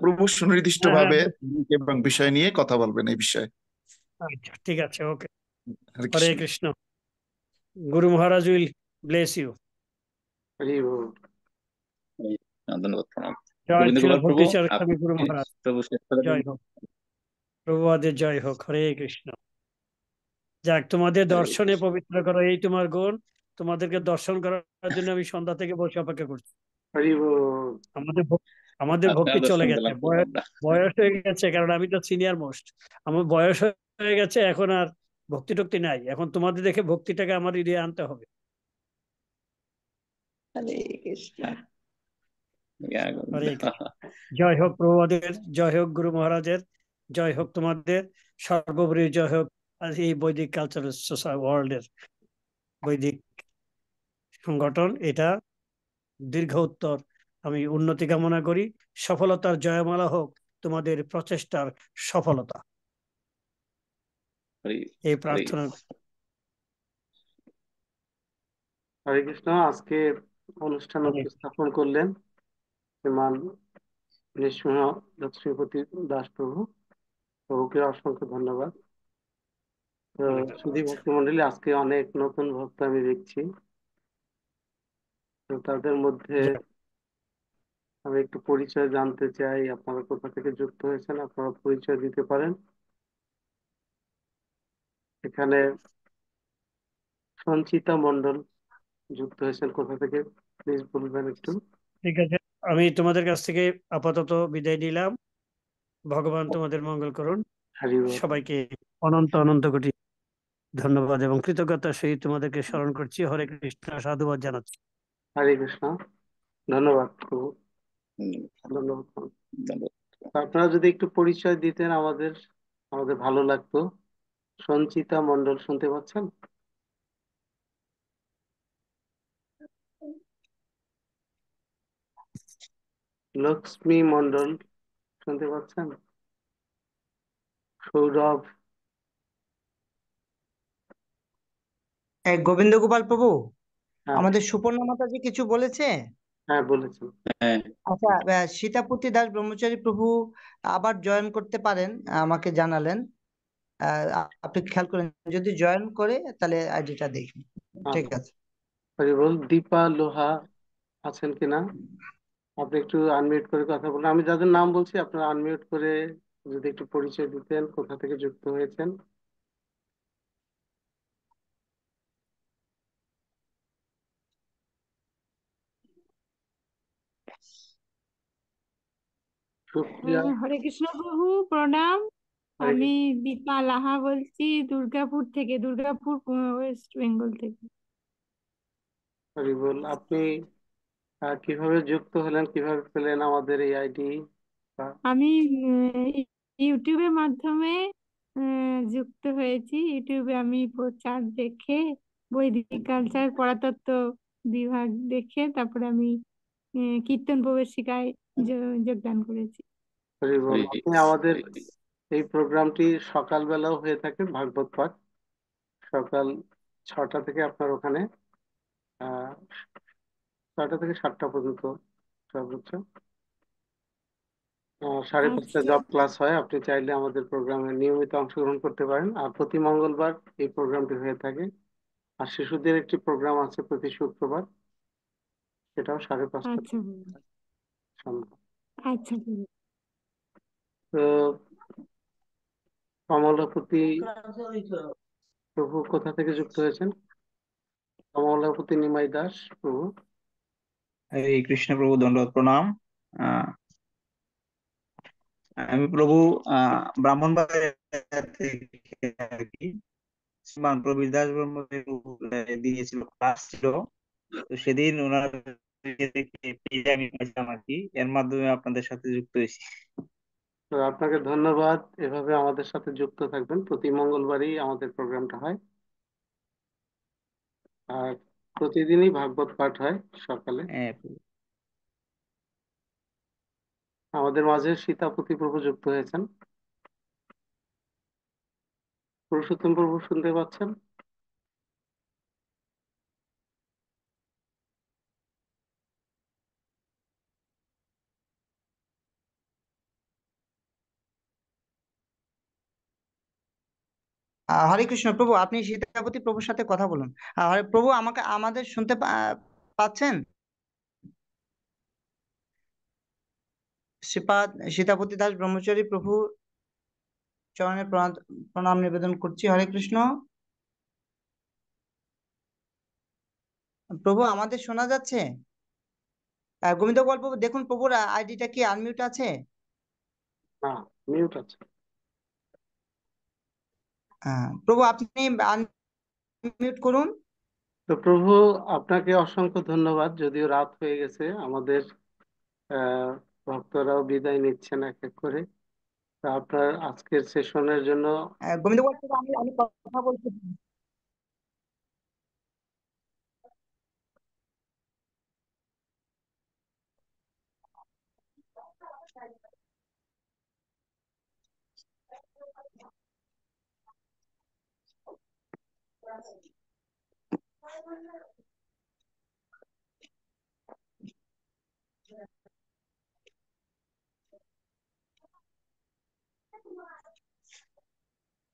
প্রভু সুনির্দিষ্ট হ্যাঁ ভাবে হ্যাঁ, এবং বিষয় নিয়ে কথা বলবেন এই বিষয়ে। আচ্ছা ঠিক আছে, ওকে। হরে হরে কৃষ্ণ। কৃষ্ণ। গুরু মহারাজ উইল ব্লেস ইউ। হরি বল। ধন্যবাদ, প্রণাম। জয় গোবিন্দ ছিল গোপাল প্রভু, ভক্তিচার স্বামী গুরু আপনি মহারাজ। প্রভু শেষ করে দিন। জয় হোক, প্রভুপাদের জয় হোক। হরে কৃষ্ণ। যাক, তোমাদের হরে দর্শনে কৃষ্ণ। পবিত্র করো, এই তোমার গুণ। তোমাদেরকে দর্শন করার জন্য আমি সন্ধ্যা থেকে বসে অপেক্ষা করছি। হরি বল। আমাদের ভক্তি আপনার চলে দর্শন গেছে, পেলাম প্রভু আমরা। বয়স হয়ে গেছে, কারণ আমি তো সিনিয়র মোস্ট। আমার বয়স হয়ে গেছে, এখন আর ভক্তি টক্তি নাই। এখন তোমাদের দেখে ভক্তিটাকে আমার হৃদয়ে আনতে হবে। হরে কৃষ্ণ। ইয়া হরে গোবিন্দ। কৃষ্ণ। জয় হোক প্রভুপাদের, জয় হোক গুরু মহারাজের, জয় হোক তোমাদের, সর্বোপরি জয় হোক আজ এই বৈদিক কালচারাল সোসাইটি ওয়ার্ল্ডের বৈদিক সংগঠন। এটা দীর্ঘ উত্তর আমি উন্নতি কামনা করি। সফলতার জয়মালা হোক তোমাদের প্রচেষ্টার সফলতা, হরে এই হরে প্রার্থনা। হরে কৃষ্ণ। আজকে অনুষ্ঠান হরে উপস্থাপন করলেন শ্রীমান নৃসিংহ লক্ষ্মীপতি দাস প্রভু। প্রভুকে অসংখ্য ধন্যবাদ। তো সুধী ভক্ত মন্ডলী, আজকে অনেক নতুন ভক্ত আমি দেখছি। তো তাদের মধ্যে জয়। আমি একটু পরিচয় জানতে চাই। আপনারা কোথা থেকে যুক্ত হয়েছেন, আপনারা পরিচয় দিতে পারেন। এখানে সঞ্চিতা মণ্ডল যুক্ত হয়েছেন, কোথা থেকে প্লিজ বলবেন একটু। ঠিক আছে, আমি তোমাদের কাছ থেকে আপাতত বিদায় নিলাম। ভগবান তোমাদের মঙ্গল করুন। হরি বল। সবাইকে অনন্ত অনন্ত কোটি ধন্যবাদ এবং কৃতজ্ঞতার সহিত তোমাদেরকে স্মরণ করছি। হরে কৃষ্ণ, সাধুবাদ জানাচ্ছি। হরে কৃষ্ণ। ধন্যবাদ প্রভু, ধন্যবাদ। ধন্যবাদ। আপনারা যদি একটু পরিচয় দিতেন আমাদের, আমাদের ভালো লাগতো। সঞ্চিতা মণ্ডল শুনতে পাচ্ছেন? লক্ষ্মী মণ্ডল শুনতে পাচ্ছেন? সৌরভ। গোবিন্দ গোপাল প্রভু, হ্যাঁ আমাদের সুপর্ণা মাতাজি কিছু বলেছে? হ্যাঁ বলেছেন। হ্যাঁ, আচ্ছা, সীতাপতি দাস ব্রহ্মচারী প্রভু আবার জয়েন করতে পারেন, আমাকে জানালেন। আপনি খেয়াল করেন, যদি জয়েন করে তাহলে আইডিটা দেখুন। ঠিক আছে। হরি বল। দীপা লোহা আছেন কিনা? আপনি একটু আনমিউট করে কথা বলুন। আমি যাদের নাম বলছি আপনারা আনমিউট করে যদি একটু পরিচয় দিতেন, কোথা থেকে যুক্ত হয়েছেন। সুপ্রিয়া। হরে কৃষ্ণ প্রভু, প্রণাম। হরে আমি কৃষ্ণ। দীপা লাহা বলছি, দুর্গাপুর থেকে, দুর্গাপুর ওয়েস্ট বেঙ্গল থেকে। হরি বল। আপনি কিভাবে যুক্ত হলেন, কিভাবে পেলেন আমাদের এই আইডি? আমি ইউটিউবের মাধ্যমে যুক্ত হয়েছি। ইউটিউবে আমি প্রচার দেখে, বৈদিক কালচার পরাতত্ত্ব বিভাগ দেখে তারপরে আমি কীর্তন প্রবেশিকায় যোগদান করেছি। হরি বল। হরে আপনি আমাদের হরে এই প্রোগ্রামটি সকালবেলাও হয়ে থাকে, ভাগবত পাঠ সকাল 6টা থেকে আপনার ওখানে 6টা থেকে 7টা পর্যন্ত সর্বোচ্চ 5:30 আচ্ছা জব ক্লাস হয়। আপনি চাইলে আমাদের প্রোগ্রামে নিয়মিত অংশগ্রহণ করতে পারেন। আর প্রতি মঙ্গলবার এই প্রোগ্রামটি হয়ে থাকে। আর শিশুদের একটি প্রোগ্রাম আছে প্রতি শুক্রবার, সেটাও 5:30 আচ্ছা বাবা, সন্ধ্যা। আচ্ছা বাবা। তো কমলাপতি প্রভু কোথা থেকে যুক্ত হয়েছেন? কমলাপতি নিমাই দাস প্রভু। এই কৃষ্ণ প্রভু, দণ্ডবত প্রণাম। আহ, আমি প্রভু ব্রাহ্মণবাড়িয়া থেকে আর কি। শ্রীমান প্রবীর দাস ব্রহ্মদেব দিয়েছিল, ক্লাস ছিল, তো সেদিন ওনার পেজে আমি পাইছিলাম আর কি, এর মাধ্যমে আপনাদের সাথে যুক্ত হয়েছি। তো আপনাকে ধন্যবাদ, এভাবে আমাদের সাথে যুক্ত থাকবেন। প্রতি মঙ্গলবারই আমাদের প্রোগ্রামটা হয়, আর প্রতিদিনই ভাগবত পাঠ হয় সকালে। হ্যাঁ প্রভু। আমাদের মাঝে সীতাপতি প্রভু যুক্ত হয়েছেন। পুরুষোত্তম প্রভু শুনতে পাচ্ছেন? হরে কৃষ্ণ প্রভু, আপনি সীতাপতি প্রভুর সাথে কথা বলুন। হরে প্রভু, আমাদের শুনতে পাচ্ছেন? শ্রীপাদ সীতাপতি দাস ব্রহ্মচারী প্রভু চরণে প্রণাম নিবেদন করছি। হরে কৃষ্ণ প্রভু, আমাদের শোনা যাচ্ছে? গোবিন্দ গল্প দেখুন, প্রভুর আইডিটা কি আনমিউট আছে? না, মিউট আছে। প্রভু আপনি আনমিউট করুন। তো প্রভু, আপনাকে অসংখ্য ধন্যবাদ। যদিও রাত হয়ে গেছে, আমাদের আহ ভক্তরাও বিদায় নিচ্ছেন এক এক করে। তা আপনার আজকের সেশনের জন্য গোবিন্দ গল্প, আমি কথা বলছি।